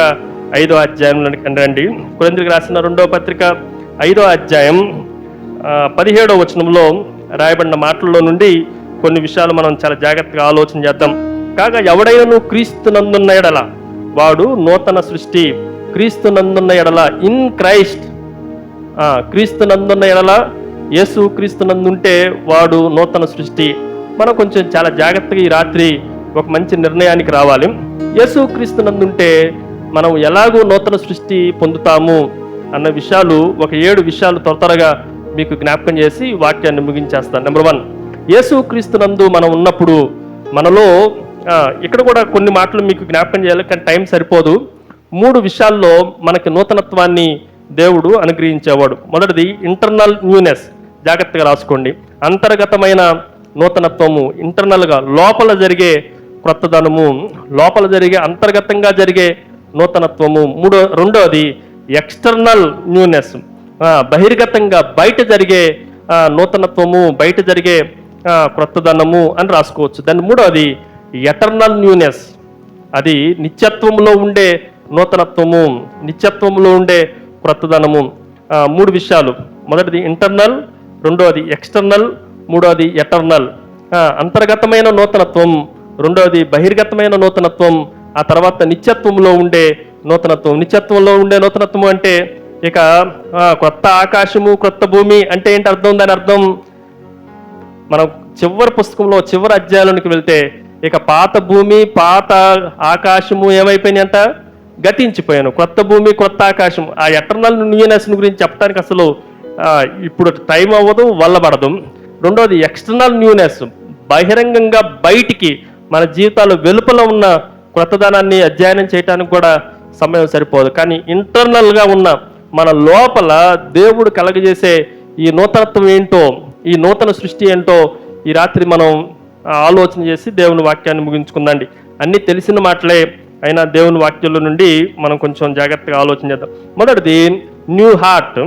5వ అధ్యాయంలోనికి రండి. కొరింథీయులకు రాసిన 2వ పత్రిక 5వ అధ్యాయం 17వ వచనంలో రాయబడిన మాటల్లో నుండి కొన్ని విషయాలు మనం చాలా జాగ్రత్తగా ఆలోచన చేద్దాం. కాగా ఎవడైనా క్రీస్తునందున్న ఎడల వాడు నూతన సృష్టి. క్రీస్తునందున్న ఎడల, ఇన్ క్రైస్ట్, క్రీస్తునందున్న ఎడల, యేసు క్రీస్తునందుంటే వాడు నూతన సృష్టి. మనం కొంచెం చాలా జాగ్రత్తగా ఈ రాత్రి ఒక మంచి నిర్ణయానికి రావాలి. యేసు క్రీస్తునందుంటే మనం ఎలాగూ నూతన సృష్టి పొందుతాము అన్న విషయాలు ఒక 7 విషయాలు త్వరగా మీకు జ్ఞాపకం చేసి వాక్యాన్ని ముగించేస్తాను. నెంబర్ 1, యేసుక్రీస్తునందు మనం ఉన్నప్పుడు మనలో ఇక్కడ కూడా కొన్ని మాటలు మీకు జ్ఞాపకం చేయాలి, కానీ టైం సరిపోదు. 3 విషయాల్లో మనకి నూతనత్వాన్ని దేవుడు అనుగ్రహించేవాడు. మొదటిది ఇంటర్నల్ న్యూనెస్, జాగ్రత్తగా రాసుకోండి. అంతర్గతమైన నూతనత్వము, ఇంటర్నల్గా లోపల జరిగే క్రొత్తదనము, లోపల జరిగే అంతర్గతంగా జరిగే నూతనత్వము. రెండోది ఎక్స్టర్నల్ న్యూనెస్, బహిర్గతంగా బయట జరిగే నూతనత్వము, బయట జరిగే క్రొత్తదనము అని రాసుకోవచ్చు. దాని మూడోది ఎటర్నల్ న్యూనెస్, అది నిత్యత్వంలో ఉండే నూతనత్వము, నిత్యత్వంలో ఉండే క్రొత్తదనము. 3 విషయాలు, మొదటిది ఇంటర్నల్, రెండోది ఎక్స్టర్నల్, మూడోది ఎటర్నల్. అంతర్గతమైన నూతనత్వం, రెండోది బహిర్గతమైన నూతనత్వం, ఆ తర్వాత నిత్యత్వంలో ఉండే నూతనత్వం. నిత్యత్వంలో ఉండే నూతనత్వం అంటే ఇక క్రొత్త ఆకాశము, క్రొత్త భూమి అంటే ఏంటి అర్థం? దాని అర్థం మనం చివరి పుస్తకంలో చివరి అధ్యాయానికి వెళ్తే ఇక పాత భూమి, పాత ఆకాశము ఏమైపోయినాయి అంట? గతించిపోయాను. క్రొత్త భూమి, క్రొత్త ఆకాశం. ఆ ఎటర్నల్ న్యూనెస్ గురించి చెప్పడానికి అసలు ఇప్పుడు టైం అవ్వదు, వల్లబడదు. రెండోది ఎక్స్టర్నల్ న్యూనెస్, బహిరంగంగా బయటికి మన జీవితాలు వెలుపల ఉన్న క్రొత్తదనాన్ని అధ్యయనం చేయడానికి కూడా సమయం సరిపోదు. కానీ ఇంటర్నల్గా ఉన్న మన లోపల దేవుడు కలగజేసే ఈ నూతనత్వం ఏంటో, ఈ నూతన సృష్టి ఏంటో ఈ రాత్రి మనం ఆలోచన చేసి దేవుని వాక్యాన్ని ముగించుకుందండి. అన్నీ తెలిసిన మాటలే, అయినా దేవుని వాక్యంలో నుండి మనం కొంచెం జాగ్రత్తగా ఆలోచన చేద్దాం. మొదటిది న్యూ హార్ట్,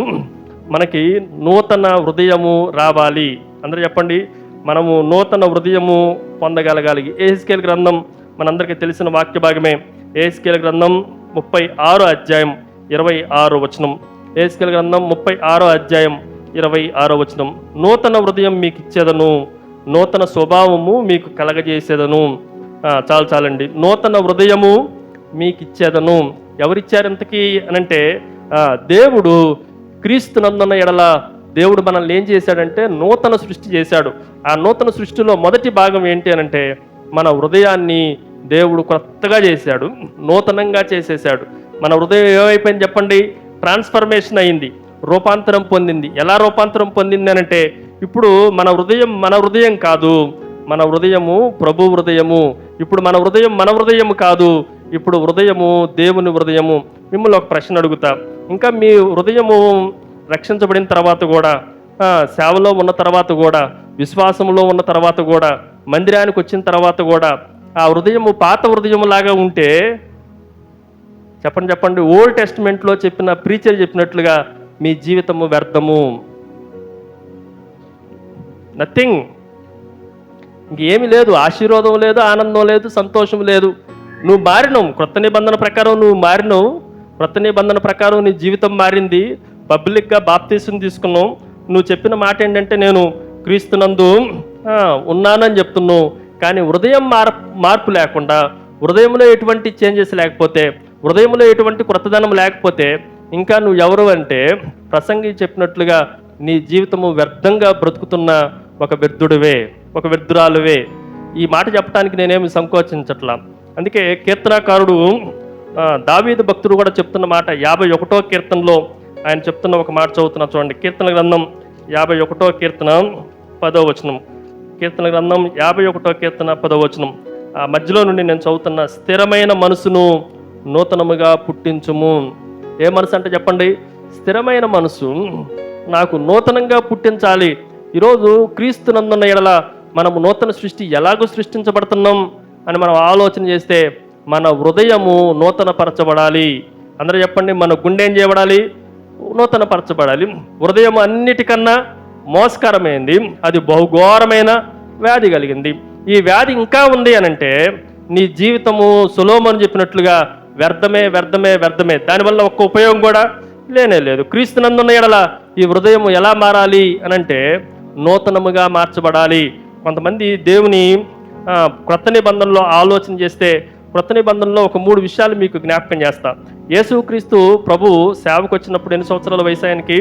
మనకి నూతన హృదయము రావాలి. అందరూ చెప్పండి, మనము నూతన హృదయము పొందగలగాలి. యెహెజ్కేలు గ్రంథం మనందరికీ తెలిసిన వాక్య భాగమే. యెహెజ్కేలు గ్రంథం 36వ అధ్యాయం 26వ వచనం. యెహెజ్కేలు గ్రంథం 36వ అధ్యాయం 26వ వచనం. నూతన హృదయం మీకు ఇచ్చేదను, నూతన స్వభావము మీకు కలగజేసేదను. చాలండి. నూతన హృదయము మీకు ఇచ్చేదను. ఎవరిచ్చారు ఇంతకీ అనంటే దేవుడు. క్రీస్తునందున్న ఎడల దేవుడు మనల్ని ఏం చేశాడంటే నూతన సృష్టి చేశాడు. ఆ నూతన సృష్టిలో మొదటి భాగం ఏంటి అనంటే మన హృదయాన్ని దేవుడు కొత్తగా చేశాడు, నూతనంగా చేసేసాడు. మన హృదయం ఏమైపోయింది చెప్పండి? ట్రాన్స్ఫర్మేషన్ అయింది, రూపాంతరం పొందింది. ఎలా రూపాంతరం పొందింది అనంటే ఇప్పుడు మన హృదయం కాదు, మన హృదయము ప్రభు హృదయము. ఇప్పుడు మన హృదయం కాదు, ఇప్పుడు హృదయము దేవుని హృదయము. మిమ్మల్ని ఒక ప్రశ్న అడుగుతా, ఇంకా మీ హృదయము రక్షించబడిన తర్వాత కూడా, సేవలో ఉన్న తర్వాత కూడా, విశ్వాసంలో ఉన్న తర్వాత కూడా, మందిరానికి వచ్చిన తర్వాత కూడా ఆ హృదయము పాత హృదయము లాగా ఉంటే చెప్పండి, ఓల్డ్ టెస్టిమెంట్లో చెప్పిన ప్రీచర్ చెప్పినట్లుగా మీ జీవితము వ్యర్థము. నథింగ్, ఇంకేమీ లేదు. ఆశీర్వాదం లేదు, ఆనందం లేదు, సంతోషం లేదు. నువ్వు మారినావు, క్రొత్త నిబంధన ప్రకారం నువ్వు మారినావు. క్రొత్త నిబంధన ప్రకారం నీ జీవితం మారింది. పబ్లిక్గా బాప్తీసం తీసుకున్నావు. నువ్వు చెప్పిన మాట ఏంటంటే నేను క్రీస్తునందు ఉన్నానని చెప్తున్నావు. కానీ హృదయం మార్పు లేకుండా, హృదయంలో ఎటువంటి చేంజెస్ లేకపోతే, హృదయంలో ఎటువంటి క్రొత్తదనం లేకపోతే ఇంకా నువ్వు ఎవరు అంటే ప్రసంగి చెప్పినట్లుగా నీ జీవితము వ్యర్థంగా బ్రతుకుతున్న ఒక వ్యర్థుడివే, ఒక వ్యర్థురాలువే. ఈ మాట చెప్పడానికి నేనేమి సంకోచించట్లా. అందుకే కీర్తనాకారుడు దావీదు భక్తుడు కూడా చెప్తున్న మాట 51వ కీర్తనలో ఆయన చెప్తున్న ఒక మాట చదువుతున్నా చూడండి. కీర్తన గ్రంథం 51వ కీర్తన 10వ వచనం. కీర్తన గ్రంథం 51వ కీర్తన 10వ వచనం. ఆ మధ్యలో నుండి నేను చదువుతున్న, స్థిరమైన మనసును నూతనముగా పుట్టించుము. ఏ మనసు అంటే చెప్పండి? స్థిరమైన మనసు నాకు నూతనంగా పుట్టించాలి. ఈరోజు క్రీస్తునందున్న ఎడల మనము నూతన సృష్టి ఎలాగో సృష్టించబడుతున్నాం అని మనం ఆలోచన చేస్తే మన హృదయము నూతనపరచబడాలి. అందరూ చెప్పండి, మన గుండె ఏం చేయబడాలి? నూతనపరచబడాలి. హృదయం అన్నిటికన్నా మోసకరమైంది, అది బహుఘోరమైన వ్యాధి కలిగింది. ఈ వ్యాధి ఇంకా ఉంది అనంటే నీ జీవితము సొలొమోను చెప్పినట్లుగా వ్యర్థమే. దానివల్ల ఒక్క ఉపయోగం కూడా లేనే లేదు. క్రీస్తునందున్న ఎడల ఈ హృదయం ఎలా మారాలి అనంటే నూతనముగా మార్చబడాలి. కొంతమంది దేవుని క్రొత్త నిబంధనలో ఆలోచన చేస్తే, క్రొత్త నిబంధనలో ఒక 3 విషయాలు మీకు జ్ఞాపకం చేస్తా. యేసుక్రీస్తు ప్రభు సేవకు వచ్చినప్పుడు ఎన్ని సంవత్సరాల వయసు ఆయనకి?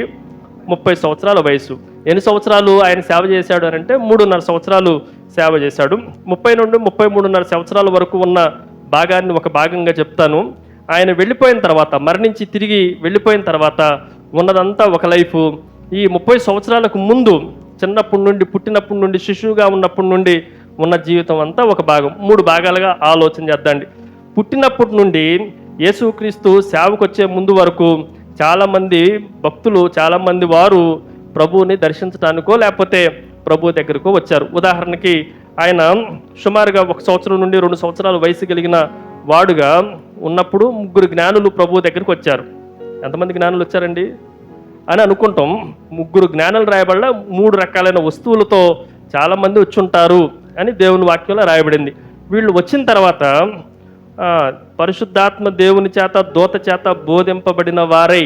30 సంవత్సరాల వయసు. ఎన్ని సంవత్సరాలు ఆయన సేవ చేశాడు అని అంటే 3.5 సంవత్సరాలు సేవ చేశాడు. 30 నుండి 33.5 సంవత్సరాల వరకు ఉన్న భాగాన్ని ఒక భాగంగా చెప్తాను. ఆయన వెళ్ళిపోయిన తర్వాత, మరణించి తిరిగి వెళ్ళిపోయిన తర్వాత ఉన్నదంతా ఒక లైఫ్. ఈ 30 సంవత్సరాలకు ముందు చిన్నప్పటి నుండి, పుట్టినప్పటి నుండి, శిశువుగా ఉన్నప్పటి నుండి ఉన్న జీవితం అంతా ఒక భాగం. 3 భాగాలుగా ఆలోచన చేద్దండి. పుట్టినప్పటి నుండి యేసుక్రీస్తు సేవకు వచ్చే ముందు వరకు చాలామంది భక్తులు, చాలామంది వారు ప్రభువుని దర్శించడానికో లేకపోతే ప్రభు దగ్గరకు వచ్చారు. ఉదాహరణకి ఆయన సుమారుగా 1 సంవత్సరం నుండి 2 సంవత్సరాల వయసు కలిగిన వాడుగా ఉన్నప్పుడు 3 జ్ఞానులు ప్రభు దగ్గరికి వచ్చారు. ఎంతమంది జ్ఞానులు వచ్చారండి అని అనుకుంటాం. 3 జ్ఞానులు రాయబడ్డ 3 రకాలైన వస్తువులతో చాలామంది వచ్చి ఉంటారు అని దేవుని వాక్యంలో రాయబడింది. వీళ్ళు వచ్చిన తర్వాత పరిశుద్ధాత్మ దేవుని చేత, దూత చేత బోధింపబడిన వారై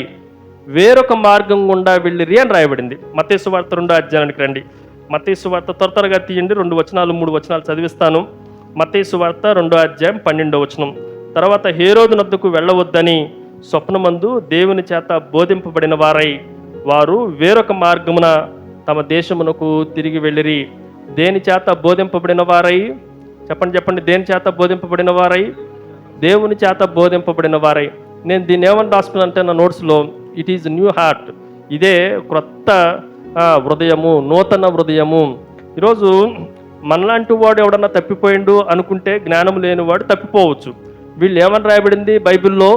వేరొక మార్గం గుండా వెళ్ళిరి అని రాయబడింది. మత్తయి సువార్త 2వ అధ్యాయానికి రండి. మత్తయి సువార్త త్వరగా తీయండి. 2 వచనాలు 3 వచనాలు చదివిస్తాను. మత్తయి సువార్త 2వ అధ్యాయం 12వ వచనం. తర్వాత హేరోదు నద్దకు వెళ్ళవద్దని స్వప్నమందు దేవుని చేత బోధింపబడిన వారై వారు వేరొక మార్గమున తమ దేశమునకు తిరిగి వెళ్ళిరి. దేని చేత బోధింపబడిన వారై? చెప్పండి. దేని చేత బోధింపబడిన వారై? దేవుని చేత బోధింపబడిన వారై. నేను దీన్ని ఏమని రాసుకున్నానంటే నా నోట్స్లో, ఇట్ ఈజ్ న్యూ హార్ట్. ఇదే క్రొత్త హృదయము, నూతన హృదయము. ఈరోజు మనలాంటి వాడు ఎవడన్నా తప్పిపోయిండు అనుకుంటే జ్ఞానం లేనివాడు తప్పిపోవచ్చు. వీళ్ళు ఏమని రాయబడింది బైబిల్లో?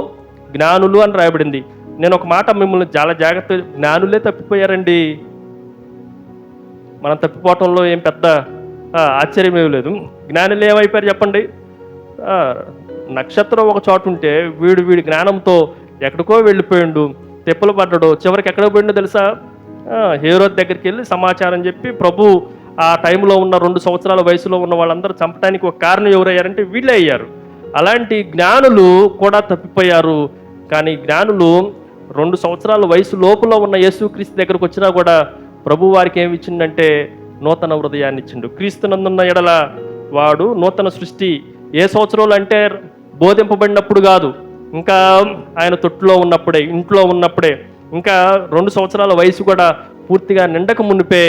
జ్ఞానులు అని రాయబడింది. నేను ఒక మాట మిమ్మల్ని చాలా జాగ్రత్త, జ్ఞానులే తప్పిపోయారండి. మనం తప్పిపోవటంలో ఏం పెద్ద ఆశ్చర్యం ఏమి లేదు. జ్ఞానులు ఏమైపోయారు చెప్పండి? నక్షత్రం ఒక చోటు ఉంటే వీడి జ్ఞానంతో ఎక్కడికో వెళ్ళిపోయిండు, తెప్పలు పడ్డాడు. చివరికి ఎక్కడ పోయిండో తెలుసా? హేరోద్ దగ్గరికి వెళ్ళి సమాచారం చెప్పి ప్రభు ఆ టైంలో ఉన్న 2 సంవత్సరాల వయసులో ఉన్న వాళ్ళందరూ చంపడానికి ఒక కారణం ఎవరయ్యారంటే వీళ్ళే అయ్యారు. అలాంటి జ్ఞానులు కూడా తప్పిపోయారు. కానీ జ్ఞానులు 2 సంవత్సరాల వయసు లోపల ఉన్న యేసుక్రీస్తు దగ్గరకు వచ్చినా కూడా ప్రభు వారికి ఏమి ఇచ్చిందంటే నూతన హృదయాన్ని ఇచ్చిండు. క్రీస్తునందున్న ఎడల వాడు నూతన సృష్టి. ఏ సంవత్సరంలో అంటే బోధింపబడినప్పుడు కాదు, ఇంకా ఆయన తొట్టులో ఉన్నప్పుడే, ఇంట్లో ఉన్నప్పుడే, ఇంకా 2 సంవత్సరాల వయసు కూడా పూర్తిగా నిండక మునిపే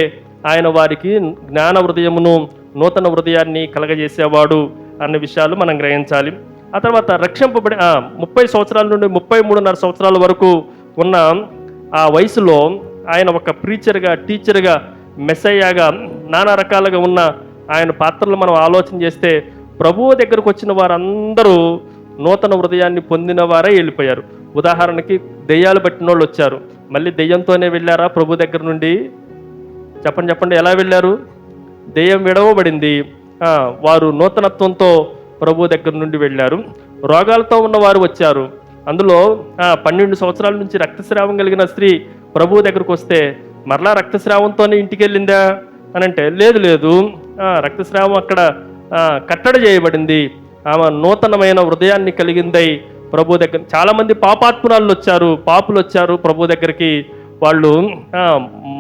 ఆయన వారికి జ్ఞాన హృదయమును, నూతన హృదయాన్ని కలగజేసేవాడు అన్న విషయాలు మనం గ్రహించాలి. ఆ తర్వాత రక్షింపబడి 30 సంవత్సరాల నుండి 33.5 సంవత్సరాల వరకు ఉన్న ఆ వయసులో ఆయన ఒక ప్రీచర్గా, టీచర్గా, మెస్సయ్యాగా నానా రకాలుగా ఉన్న ఆయన పాత్రలు మనం ఆలోచన చేస్తే ప్రభువు దగ్గరకు వచ్చిన వారందరూ నూతన హృదయాన్ని పొందిన వారే వెళ్ళిపోయారు. ఉదాహరణకి దెయ్యాలు పట్టిన వాళ్ళు వచ్చారు, మళ్ళీ దెయ్యంతోనే వెళ్ళారా ప్రభు దగ్గర నుండి? చెప్పండి ఎలా వెళ్ళారు? దెయ్యం విడవబడింది, వారు నూతనత్వంతో ప్రభు దగ్గర నుండి వెళ్ళారు. రోగాలతో ఉన్న వారు వచ్చారు. అందులో 12 సంవత్సరాల నుంచి రక్తస్రావం కలిగిన స్త్రీ ప్రభు దగ్గరకు వస్తే మరలా రక్తస్రావంతోనే ఇంటికి వెళ్ళిందా అని అంటే లేదు, రక్తస్రావం అక్కడ కట్టడి చేయబడింది. ఆమె నూతనమైన హృదయాన్ని కలిగిందై ప్రభు దగ్గర. చాలామంది పాపాత్మురాళ్ళు వచ్చారు, పాపులు వచ్చారు ప్రభు దగ్గరికి. వాళ్ళు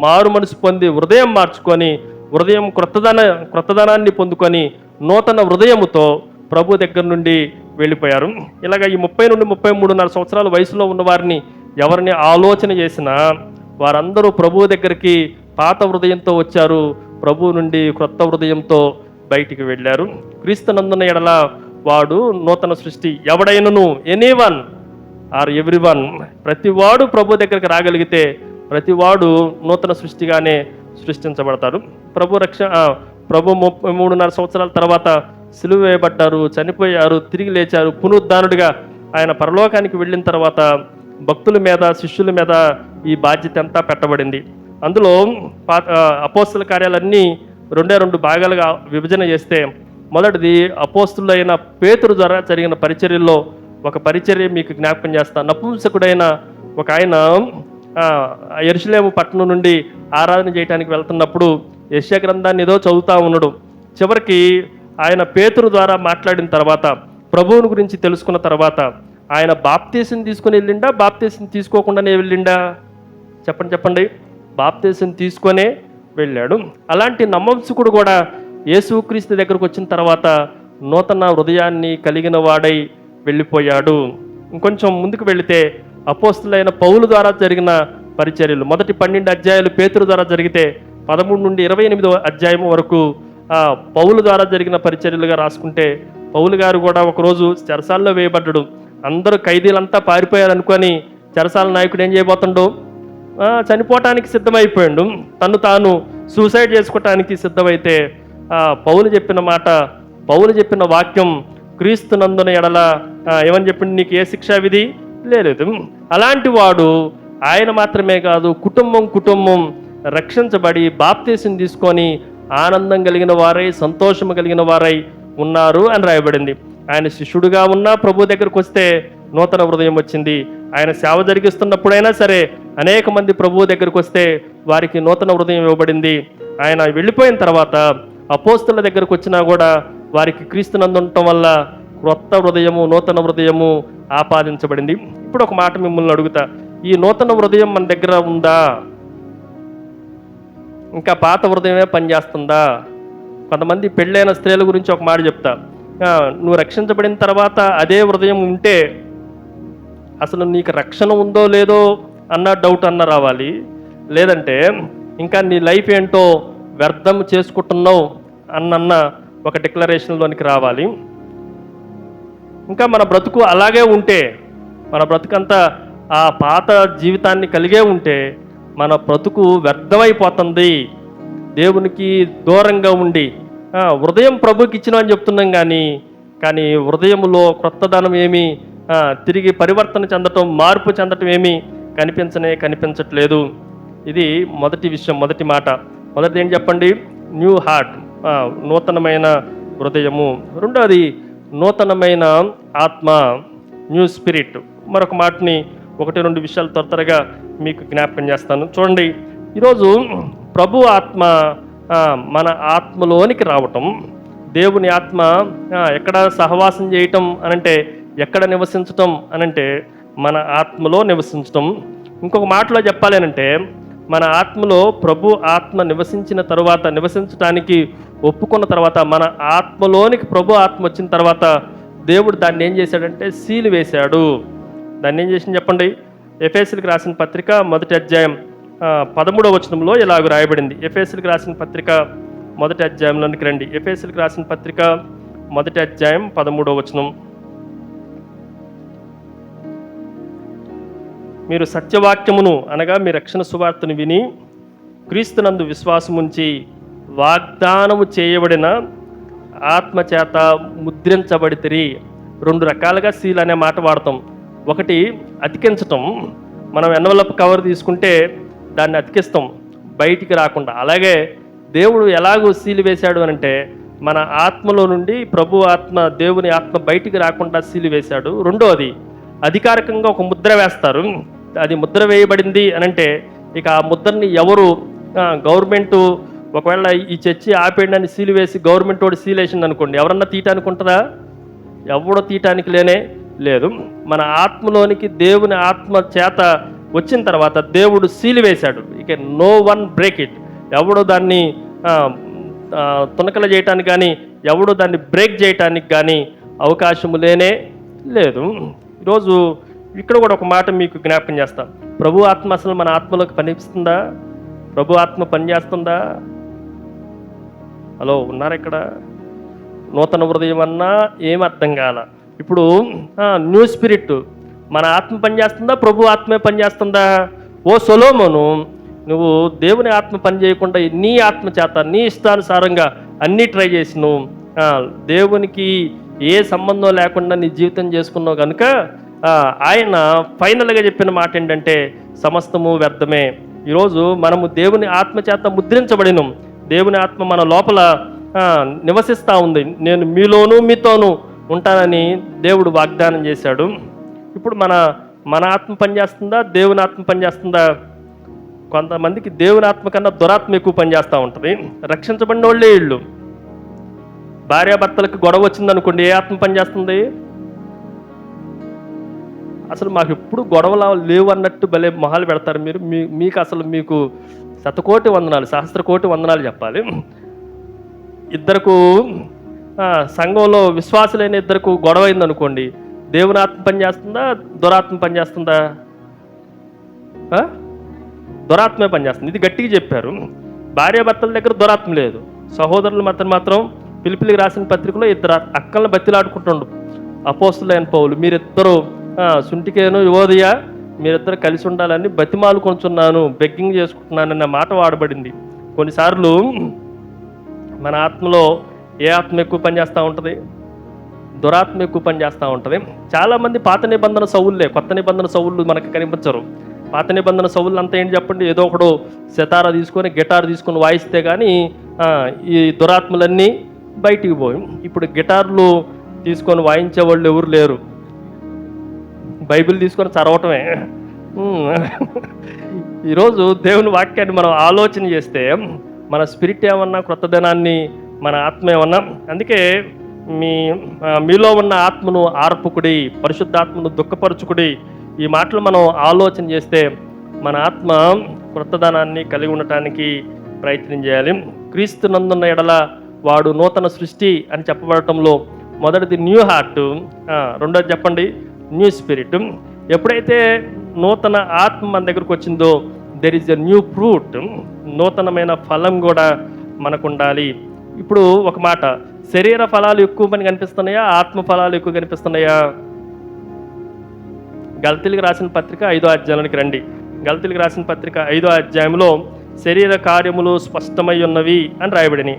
మారు మనసు పొంది హృదయం మార్చుకొని, హృదయం క్రొత్తదనాన్ని పొందుకొని నూతన హృదయముతో ప్రభు దగ్గర నుండి వెళ్ళిపోయారు. ఇలాగ ఈ 30 నుండి 33.5 సంవత్సరాల వయసులో ఉన్న వారిని ఎవరిని ఆలోచన చేసినా వారందరూ ప్రభు దగ్గరికి పాత హృదయంతో వచ్చారు, ప్రభు నుండి క్రొత్త హృదయంతో బయటికి వెళ్ళారు. క్రీస్తునందున ఎడల వాడు నూతన సృష్టి. ఎవడైనను, ఎనీవన్ ఆర్ ఎవ్రీవన్, ప్రతివాడు ప్రభు దగ్గరికి రాగలిగితే ప్రతివాడు నూతన సృష్టిగానే సృష్టించబడతారు. ప్రభు 33.5 సంవత్సరాల తర్వాత సిలువ వేయబడ్డారు, చనిపోయారు, తిరిగి లేచారు, పునరుద్ధానుడిగా ఆయన పరలోకానికి వెళ్ళిన తర్వాత భక్తుల మీద, శిష్యుల మీద ఈ బాధ్యత అంతా పెట్టబడింది. అందులో అపోస్తల కార్యాలన్నీ 2 భాగాలుగా విభజన చేస్తే, మొదటిది అపోస్తులైన పేతురు ద్వారా జరిగిన పరిచర్యల్లో ఒక పరిచర్య మీకు జ్ఞాపకం చేస్తా. నపుంసకుడైన ఒక ఆయన యెరూషలేము పట్టణం నుండి ఆరాధన చేయడానికి వెళ్తున్నప్పుడు యెషయా గ్రంథాన్ని ఏదో చదువుతూ ఉన్నాడు. చివరికి ఆయన పేతురు ద్వారా మాట్లాడిన తర్వాత, ప్రభువుని గురించి తెలుసుకున్న తర్వాత ఆయన బాప్తీసం తీసుకుని వెళ్ళిండా, బాప్తీసం తీసుకోకుండానే వెళ్ళిండా? చెప్పండి. బాప్తీసం తీసుకొనే వెళ్ళాడు. అలాంటి నపుంసకుడు కూడా యేసుక్రీస్తు దగ్గరకు వచ్చిన తర్వాత నూతన హృదయాన్ని కలిగిన వాడై వెళ్ళిపోయాడు. ఇంకొంచెం ముందుకు వెళితే అపోస్తులైన పౌలు ద్వారా జరిగిన పరిచర్యలు, మొదటి 12 అధ్యాయాలు పేతురు ద్వారా జరిగితే 13 నుండి 28 అధ్యాయం వరకు పౌలు ద్వారా జరిగిన పరిచర్యలుగా రాసుకుంటే, పౌలు గారు కూడా ఒకరోజు చెరసాల్లో వేయబడ్డాడు. అందరూ ఖైదీలంతా పారిపోయారు అనుకొని చెరసాల నాయకుడు ఏం చేయబోతుండో చనిపోవటానికి సిద్ధమైపోయాడు. తను తాను సూసైడ్ చేసుకోవటానికి సిద్ధమైతే పౌలు చెప్పిన మాట, పౌలు చెప్పిన వాక్యం, క్రీస్తునందున ఎడల ఏమని చెప్పింది, నీకు ఏ శిక్షా విధి లేదు. అలాంటి వాడు ఆయన మాత్రమే కాదు, కుటుంబం రక్షించబడి బాప్తీసం తీసుకొని ఆనందం కలిగిన వారై, సంతోషం కలిగిన వారై ఉన్నారు అని రాయబడింది. ఆయన శిష్యుడుగా ఉన్న ప్రభు దగ్గరకు వస్తే నూతన హృదయం వచ్చింది. ఆయన సేవ జరిగిస్తున్నప్పుడైనా సరే అనేక మంది ప్రభు దగ్గరకు వస్తే వారికి నూతన హృదయం ఇవ్వబడింది. ఆయన వెళ్ళిపోయిన తర్వాత అపోస్తుల దగ్గరకు వచ్చినా కూడా వారికి క్రీస్తునందు ఉండటం వల్ల క్రొత్త హృదయము, నూతన హృదయము ఆపాదించబడింది. ఇప్పుడు ఒక మాట మిమ్మల్ని అడుగుతా, ఈ నూతన హృదయం మన దగ్గర ఉందా? ఇంకా పాత హృదయమే పనిచేస్తుందా? కొంతమంది పెళ్ళైన స్త్రీల గురించి ఒక మాట చెప్తా, నువ్వు రక్షించబడిన తర్వాత అదే హృదయం ఉంటే అసలు నీకు రక్షణ ఉందో లేదో అన్న డౌట్ అన్న రావాలి. లేదంటే ఇంకా నీ లైఫ్ ఏంటో వ్యర్థం చేసుకుంటున్నావు అన్న ఒక డిక్లరేషన్లోనికి రావాలి. ఇంకా మన బ్రతుకు అలాగే ఉంటే, మన బ్రతుకంతా ఆ పాత జీవితాన్ని కలిగే ఉంటే మన బ్రతుకు వ్యర్థమైపోతుంది. దేవునికి దూరంగా ఉండి హృదయం ప్రభుకి ఇచ్చినని చెప్తున్నాం, కానీ హృదయంలో క్రొత్తదనం ఏమి, తిరిగి పరివర్తన చెందటం, మార్పు చెందటం ఏమీ కనిపించట్లేదు. ఇది మొదటి విషయం, మొదటి మాట. మొదటిది ఏం చెప్పండి? న్యూ హార్ట్, నూతనమైన హృదయము. రెండోది నూతనమైన ఆత్మ, న్యూ స్పిరిట్. మరొక మాటని 1-2 విషయాలు త్వరగా మీకు జ్ఞాపకం చేస్తాను. చూడండి, ఈరోజు ప్రభు ఆత్మ మన ఆత్మలోనికి రావటం, దేవుని ఆత్మ ఎక్కడ సహవాసం చేయటం అనంటే, ఎక్కడ నివసించటం అనంటే మన ఆత్మలో నివసించటం. ఇంకొక మాటలో చెప్పాలి అనంటే, మన ఆత్మలో ప్రభు ఆత్మ నివసించిన తర్వాత, నివసించటానికి ఒప్పుకున్న తర్వాత, మన ఆత్మలోనికి ప్రభు ఆత్మ వచ్చిన తర్వాత దేవుడు దాన్ని ఏం చేశాడంటే సీలు వేశాడు. దాన్ని ఏం చేసింది చెప్పండి? ఎఫెసీయులకు రాసిన పత్రిక 1వ అధ్యాయం 13వ వచనంలో ఇలాగ రాయబడింది. ఎఫెసీయులకు రాసిన పత్రిక 1వ అధ్యాయంలోనికి రండి. ఎఫెసీయులకు రాసిన పత్రిక 1వ అధ్యాయం 13వ వచనం. మీరు సత్యవాక్యమును అనగా మీ రక్షణ సువార్తను విని క్రీస్తునందు విశ్వాసముంచి వాగ్దానము చేయబడిన ఆత్మచేత ముద్రించబడితిరి. 2 రకాలుగా సీల్ అనే మాట వాడతాం. ఒకటి అతికించటం, మనం ఎన్వలప్ కవర్ తీసుకుంటే దాన్ని అతికిస్తాం బయటికి రాకుండా. అలాగే దేవుడు ఎలాగో సీలు వేశాడు అనంటే మన ఆత్మలో నుండి ప్రభు ఆత్మ, దేవుని ఆత్మ బయటికి రాకుండా సీలు వేశాడు. రెండోది అధికారికంగా ఒక ముద్ర వేస్తారు. అది ముద్ర వేయబడింది అనంటే ఇక ఆ ముద్రని ఎవరు, గవర్నమెంటు ఒకవేళ ఈ చర్చి ఆపేయండి అని సీలు వేసి గవర్నమెంట్ వాడు సీల్ వేసింది అనుకోండి, ఎవరన్నా తీయటానికి ఉంటుందా? ఎవడో తీయటానికి లేదు. మన ఆత్మలోనికి దేవుని ఆత్మ చేత వచ్చిన తర్వాత దేవుడు సీలు వేశాడు. ఇక నో వన్ బ్రేక్ ఇట్. ఎవడో దాన్ని తునకలు చేయటానికి కానీ, ఎవడో దాన్ని బ్రేక్ చేయటానికి కానీ అవకాశము లేదు. ఈరోజు ఇక్కడ కూడా ఒక మాట మీకు జ్ఞాపకం చేస్తాం. ప్రభు ఆత్మ అసలు మన ఆత్మలోకి పనిపిస్తుందా? ప్రభు ఆత్మ పనిచేస్తుందా? హలో, ఉన్నారా ఇక్కడ? నూతన హృదయం అన్నా ఏమి అర్థం కాల. ఇప్పుడు న్యూ స్పిరిట్, మన ఆత్మ పనిచేస్తుందా? ప్రభు ఆత్మే పనిచేస్తుందా? ఓ సొలొమోను, నువ్వు దేవుని ఆత్మ పని చేయకుండా నీ ఆత్మ చేత నీ ఇష్టానుసారంగా అన్నీ ట్రై చేసి నువ్వు దేవునికి ఏ సంబంధం లేకుండా నీ జీవితం చేసుకున్నావు కనుక ఆయన ఫైనల్గా చెప్పిన మాట ఏంటంటే సమస్తము వ్యర్థమే. ఈరోజు మనము దేవుని ఆత్మ చేత ముద్రించబడినం. దేవుని ఆత్మ మన లోపల నివసిస్తూ ఉంది. నేను మీలోనూ మీతోనూ ఉంటానని దేవుడు వాగ్దానం చేశాడు. ఇప్పుడు మన ఆత్మ పనిచేస్తుందా? దేవుని ఆత్మ పనిచేస్తుందా? కొంతమందికి దేవుని ఆత్మ కన్నా దురాత్మ ఎక్కువ పనిచేస్తూ ఉంటుంది. రక్షించబడిన వాళ్ళే వీళ్ళు. భార్యాభర్తలకు గొడవ వచ్చిందనుకోండి, ఏ ఆత్మ పనిచేస్తుంది? అసలు మాకు ఎప్పుడు గొడవలు లేవు అన్నట్టు భలే మొహాలు పెడతారు మీరు. మీకు అసలు మీకు శతకోటి వందనాలు, సహస్రకోటి వందనాలు చెప్పాలి. ఇద్దరుకు సంఘంలో విశ్వాసులైన ఇద్దరుకు గొడవ అయిందనుకోండి, దేవుని ఆత్మ పనిచేస్తుందా? దురాత్మ పనిచేస్తుందా? దురాత్మే పనిచేస్తుంది. ఇది గట్టిగా చెప్పారు. భార్యాభర్తల దగ్గర దురాత్మ లేదు. సహోదరులు మాత్రం ఫిలిప్పీలకు రాసిన పత్రికలో 2 అక్కలను బతిలాడుకుంటుండు. అపోస్తులైన పౌలు, మీరిద్దరూ సుంటికేను యువోదయ మీరిద్దరు కలిసి ఉండాలని బతిమాలు కొంచున్నాను, బెగ్గింగ్ చేసుకుంటున్నానన్న మాట వాడబడింది. కొన్నిసార్లు మన ఆత్మలో ఏ ఆత్మ ఎక్కువ పనిచేస్తూ ఉంటుంది? దురాత్మ ఎక్కువ పనిచేస్తూ ఉంటుంది. చాలామంది పాత నిబంధన సౌళ్ళే, కొత్త నిబంధన సౌళ్ళు మనకు కనిపించరు. పాత నిబంధన సౌళ్ళు అంతా ఏంటి చెప్పండి, ఏదో ఒకడు సితారా తీసుకొని గిటార్ తీసుకొని వాయిస్తే కానీ ఈ దురాత్మలన్నీ బయటికి పోయి. ఇప్పుడు గిటార్లు తీసుకొని వాయించే వాళ్ళు ఎవరు లేరు, బైబిల్ తీసుకొని చదవటమే. ఈరోజు దేవుని వాక్యాన్ని మనం ఆలోచన చేస్తే మన స్పిరిట్ ఏమన్నా క్రొత్తదనాన్ని, మన ఆత్మ ఏమన్నా. అందుకే మీలో ఉన్న ఆత్మను ఆర్పుకుడి, పరిశుద్ధాత్మను దుఃఖపరచుకుడి. ఈ మాటలు మనం ఆలోచన చేస్తే మన ఆత్మ క్రొత్తదనాన్ని కలిగి ఉండటానికి ప్రయత్నం చేయాలి. క్రీస్తు నందున్న ఎడల వాడు నూతన సృష్టి అని చెప్పబడటంలో మొదటిది న్యూ హార్ట్, రెండోది చెప్పండి న్యూ స్పిరిట్. ఎప్పుడైతే నూతన ఆత్మ మన దగ్గరకు వచ్చిందో there is a new fruit, నూతనమైన ఫలం కూడా మనకు ఉండాలి. ఇప్పుడు ఒక మాట, శరీర ఫలాలు ఎక్కువ పని కనిపిస్తున్నాయా, ఆత్మ ఫలాలు ఎక్కువ కనిపిస్తున్నాయా? గలతీలకు రాసిన పత్రిక 5వ అధ్యాయానికి రండి. గలతీలకు రాసిన పత్రిక 5వ అధ్యాయంలో శరీర కార్యములు స్పష్టమై ఉన్నవి అని రాయబడినాయి.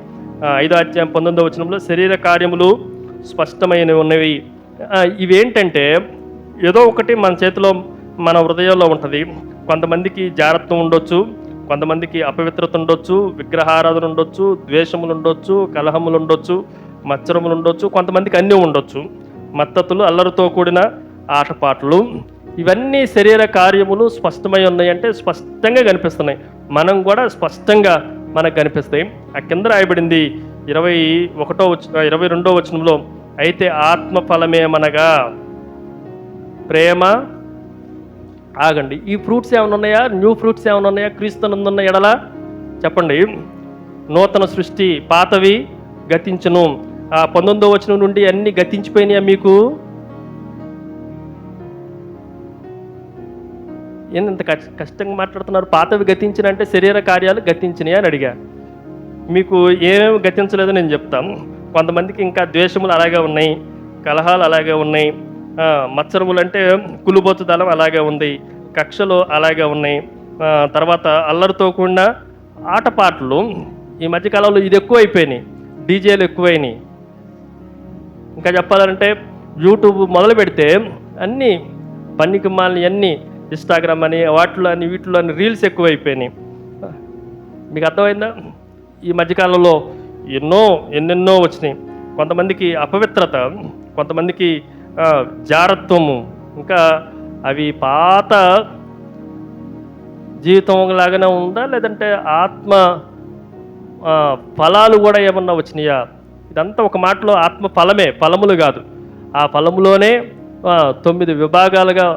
5వ అధ్యాయం 19వ వచనంలో శరీర కార్యములు స్పష్టమైనవి ఉన్నవి. ఇవేంటంటే ఏదో ఒకటి మన చేతిలో, మన హృదయంలో ఉంటుంది. కొంతమందికి జారత్వం ఉండొచ్చు, కొంతమందికి అపవిత్రత ఉండొచ్చు, విగ్రహారాధన ఉండొచ్చు, ద్వేషములు ఉండొచ్చు, కలహములు ఉండొచ్చు, మత్సరములు ఉండొచ్చు, కొంతమందికి అన్నీ ఉండొచ్చు, మత్తతులు, అల్లరితో కూడిన ఆటపాటలు. ఇవన్నీ శరీర కార్యములు స్పష్టమై ఉన్నాయంటే స్పష్టంగా కనిపిస్తున్నాయి. మనం కూడా స్పష్టంగా మనకు కనిపిస్తాయి. ఆ కింద రాయబడింది 22వ వచనంలో, అయితే ఆత్మ ఫలమేమనగా ప్రేమ. ఆగండి, ఈ ఫ్రూట్స్ ఏమైనా ఉన్నాయా? న్యూ ఫ్రూట్స్ ఏమైనా ఉన్నాయా? క్రీస్తునందున్న ఎడల చెప్పండి. నూతన సృష్టి, పాతవి గతించును. 19వ వచనం నుండి అన్ని గతించిపోయినాయా మీకు? ఏంత కష్టంగా మాట్లాడుతున్నారు? పాతవి గతించినంటే శరీర కార్యాలు గతించినాయి అని అడిగా. మీకు ఏమేమి గతించలేదో నేను చెప్తాను. కొంతమందికి ఇంకా ద్వేషములు అలాగే ఉన్నాయి, కలహాలు అలాగే ఉన్నాయి, మత్సరములు అంటే కులుబోతుదలం అలాగే ఉంది, కక్షలు అలాగే ఉన్నాయి, తర్వాత అల్లరితో కూడిన ఆటపాటలు. ఈ మధ్యకాలంలో ఇది ఎక్కువ అయిపోయినాయి, డీజేలు ఎక్కువైనాయి. ఇంకా చెప్పాలంటే యూట్యూబ్ మొదలు పెడితే అన్నీ పన్నికిమాలని, అన్నీ ఇన్స్టాగ్రామ్ అని, వాటిలో అని, వీటిలో అని రీల్స్ ఎక్కువైపోయినాయి. మీకు అర్థమైందా? ఈ మధ్యకాలంలో ఎన్నెన్నో వచ్చినాయి. కొంతమందికి అపవిత్రత, కొంతమందికి జారత్వము, ఇంకా అవి పాత జీవితం లాగానే ఉందా, లేదంటే ఆత్మ ఫలాలు కూడా ఏమన్నా వచ్చినాయా? ఇదంతా ఒక మాటలో ఆత్మ ఫలమే, ఫలములు కాదు. ఆ ఫలములోనే 9 విభాగాలుగా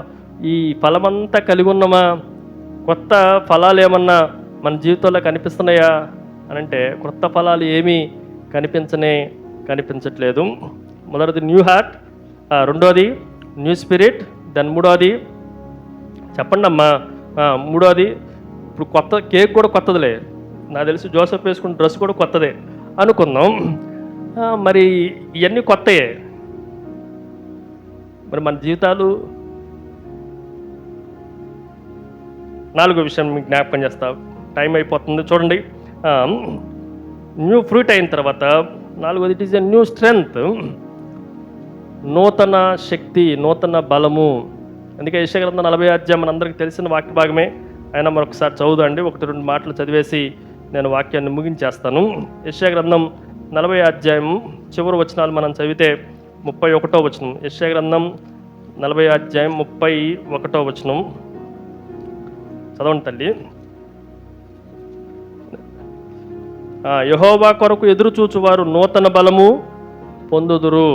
ఈ ఫలమంతా కలిగి ఉన్నామా? కొత్త ఫలాలు ఏమన్నా మన జీవితంలో కనిపిస్తున్నాయా అని అంటే కొత్త ఫలాలు ఏమీ కనిపించట్లేదు. మొదటిది న్యూ హార్ట్, రెండోది న్యూ స్పిరిట్, దాని మూడోది చెప్పండి అమ్మా, మూడోది ఇప్పుడు కొత్త కేక్ కూడా కొత్తదిలే, నాకు తెలిసి జోసెఫ్ వేసుకున్న డ్రెస్ కూడా కొత్తదే అనుకుందాం. మరి ఇవన్నీ కొత్తయే. మరి మన జీవితాలు. 4వ విషయం మీకు జ్ఞాపకం చేస్తా, టైం అయిపోతుంది చూడండి. న్యూ ఫ్రూట్ అయిన తర్వాత 4వది it is a new strength, నూతన శక్తి, నూతన బలము. అందుకే యెషయా గ్రంథం 40వ అధ్యాయం మనందరికీ తెలిసిన వాక్య భాగమే, అయినా మరొకసారి చదువుదండి. 1-2 మాటలు చదివేసి నేను వాక్యాన్ని ముగించేస్తాను. యెషయా గ్రంథం 40వ అధ్యాయం చివరి వచనాలు మనం చదివితే 31వ వచనం. యెషయా గ్రంథం 40వ అధ్యాయం 31వ వచనం చదవండి తల్లి. యెహోవా కొరకు ఎదురు చూచువారు నూతన బలము పొందుదురు,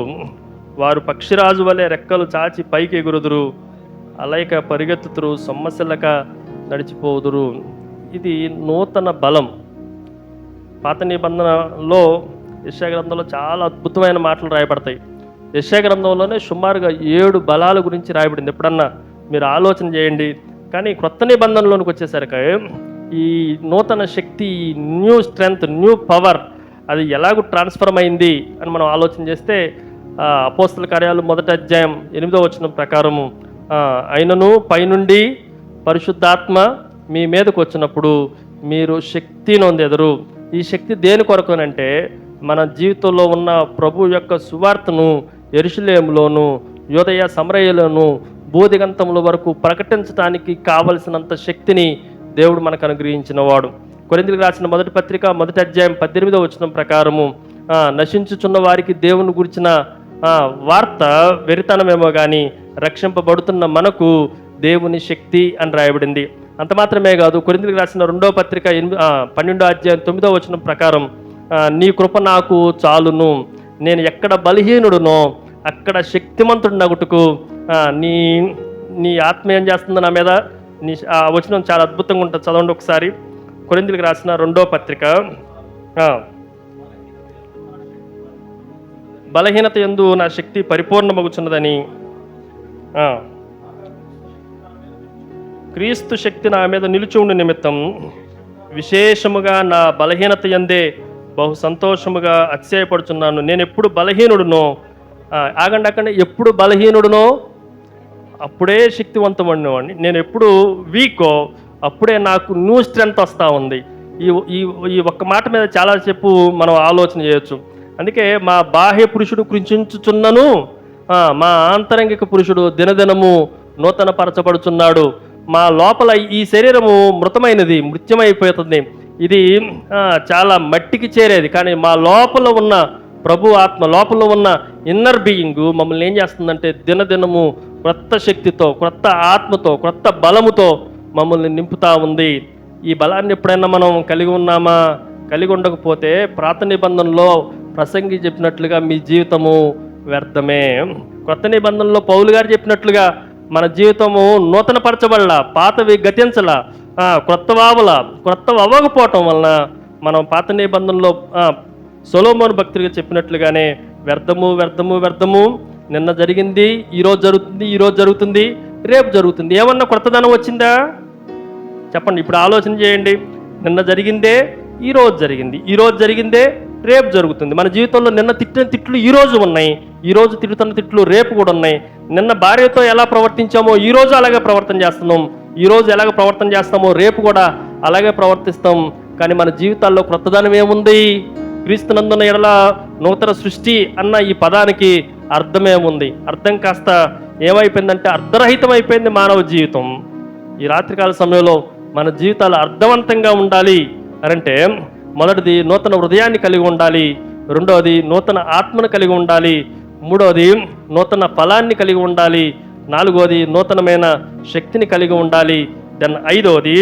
వారు పక్షిరాజు వలె రెక్కలు చాచి పైకి ఎగురుదురు, అలైక పరిగెత్తుతురు, సొమ్మసిల్లక నడిచిపోదురు. ఇది నూతన బలం. పాత నిబంధనలో యెషయా గ్రంథంలో చాలా అద్భుతమైన మాటలు రాయబడతాయి. యెషయా గ్రంథంలోనే సుమారుగా 7 బలాల గురించి రాయబడింది. ఎప్పుడన్నా మీరు ఆలోచన చేయండి. కానీ క్రొత్త నిబంధనలోనికి వచ్చేసరికి ఈ నూతన శక్తి, న్యూ స్ట్రెంగ్త్, న్యూ పవర్ అది ఎలాగూ ట్రాన్స్ఫర్మ్ అయింది అని మనం ఆలోచన చేస్తే అపోస్తల కార్యాలు 1వ అధ్యాయం 8వ వచనం ప్రకారము అయినను పైనుండి పరిశుద్ధాత్మ మీ మీదకు వచ్చినప్పుడు మీరు శక్తి నొందెదరు. ఈ శక్తి దేని కొరకునంటే మన జీవితంలో ఉన్న ప్రభు యొక్క సువార్తను యెరూషలేములోను యూదయ సమరయలోను బూదిగంతముల వరకు ప్రకటించడానికి కావలసినంత శక్తిని దేవుడు మనకు అనుగ్రహించిన వాడు. కొరింథీయులకు రాసిన 1వ పత్రిక 1వ అధ్యాయం 18వ వచనం ప్రకారము నశించుచున్న వారికి దేవుని గురించిన వార్త వెరితనమేమో కానీ రక్షింపబడుతున్న మనకు దేవుని శక్తి అని రాయబడింది. అంత మాత్రమే కాదు, కొరింథీయులకు రాసిన 2వ పత్రిక 12వ అధ్యాయం 9వ వచనం ప్రకారం నీ కృప నాకు చాలును, నేను ఎక్కడ బలహీనుడునో అక్కడ శక్తిమంతుడినగుటకు నీ నీ ఆత్మ ఏం చేస్తుందో నా మీద. ఆ వచనం చాలా అద్భుతంగా ఉంటుంది, చదవండి ఒకసారి. కొరింథీయులకు రాసిన 2వ పత్రిక బలహీనత యందు నా శక్తి పరిపూర్ణమగుచున్నదని, క్రీస్తు శక్తి నా మీద నిలిచి ఉండి నిమిత్తం విశేషముగా నా బలహీనత యందే బహు సంతోషముగా అతిశయపడుచున్నాను. నేను ఎప్పుడు బలహీనుడునో ఆగండి అక్కడ ఎప్పుడు బలహీనుడునో అప్పుడే శక్తివంతమైనవాడిని, నేను ఎప్పుడు వీకో అప్పుడే నాకు న్యూ స్ట్రెంత్ వస్తూ ఉంది. ఈ ఒక్క మాట మీద చాలా చెప్పు మనం ఆలోచన చేయొచ్చు. అందుకే మా బాహ్య పురుషుడు కృషించుచున్నను, మా ఆంతరంగిక పురుషుడు దినదినము నూతన పరచబడుచున్నాడు. మా లోపల ఈ శరీరము మృతమైనది, మృత్యమైపోతుంది, ఇది చాలా మట్టికి చేరేది. కానీ మా లోపల ఉన్న ప్రభు ఆత్మ, లోపల ఉన్న ఇన్నర్ బీయింగ్ మమ్మల్ని ఏం చేస్తుందంటే దినదినము క్రొత్త శక్తితో, క్రొత్త ఆత్మతో, క్రొత్త బలముతో మమ్మల్ని నింపుతా ఉంది. ఈ బలాన్ని ఎప్పుడైనా మనం కలిగి ఉన్నామా? కలిగి ఉండకపోతే ప్రార్థన నిబంధనలో ప్రసంగి చెప్పినట్లుగా మీ జీవితము వ్యర్థమే. కొత్త నిబంధనలో పౌలు గారు చెప్పినట్లుగా మన జీవితము నూతన పరచబడలా, పాతవి గతించలా, క్రొత్త అవ్వకపోవటం వలన మనం పాత నిబంధనలో సొలొమోను భక్తుడిగా చెప్పినట్లుగానే వ్యర్థము వ్యర్థము వ్యర్థము, నిన్న జరిగింది ఈరోజు జరుగుతుంది, ఈరోజు జరుగుతుంది, రేపు జరుగుతుంది. ఏమన్నా కొత్తదనం వచ్చిందా చెప్పండి, ఇప్పుడు ఆలోచన చేయండి. నిన్న జరిగిందే ఈరోజు జరిగింది, ఈరోజు జరిగిందే రేపు జరుగుతుంది. మన జీవితంలో నిన్న తిట్టిన తిట్లు ఈరోజు ఉన్నాయి, ఈరోజు తిడుతున్న తిట్లు రేపు కూడా ఉన్నాయి. నిన్న భార్యతో ఎలా ప్రవర్తించామో ఈరోజు అలాగే ప్రవర్తన చేస్తున్నాం, ఈరోజు ఎలాగ ప్రవర్తన చేస్తామో రేపు కూడా అలాగే ప్రవర్తిస్తాం. కానీ మన జీవితాల్లో క్రొత్తదనం ఏముంది? క్రీస్తునందున ఎడల నూతన సృష్టి అన్న ఈ పదానికి అర్థమేముంది? అర్థం కాస్త ఏమైపోయిందంటే అర్ధరహితం అయిపోయింది మానవ జీవితం. ఈ రాత్రికాల సమయంలో మన జీవితాలు అర్థవంతంగా ఉండాలి అంటే మొదటిది నూతన హృదయాన్ని కలిగి ఉండాలి, రెండవది నూతన ఆత్మను కలిగి ఉండాలి, మూడవది నూతన ఫలాన్ని కలిగి ఉండాలి, నాలుగవది నూతనమైన శక్తిని కలిగి ఉండాలి, దెన్ ఐదవది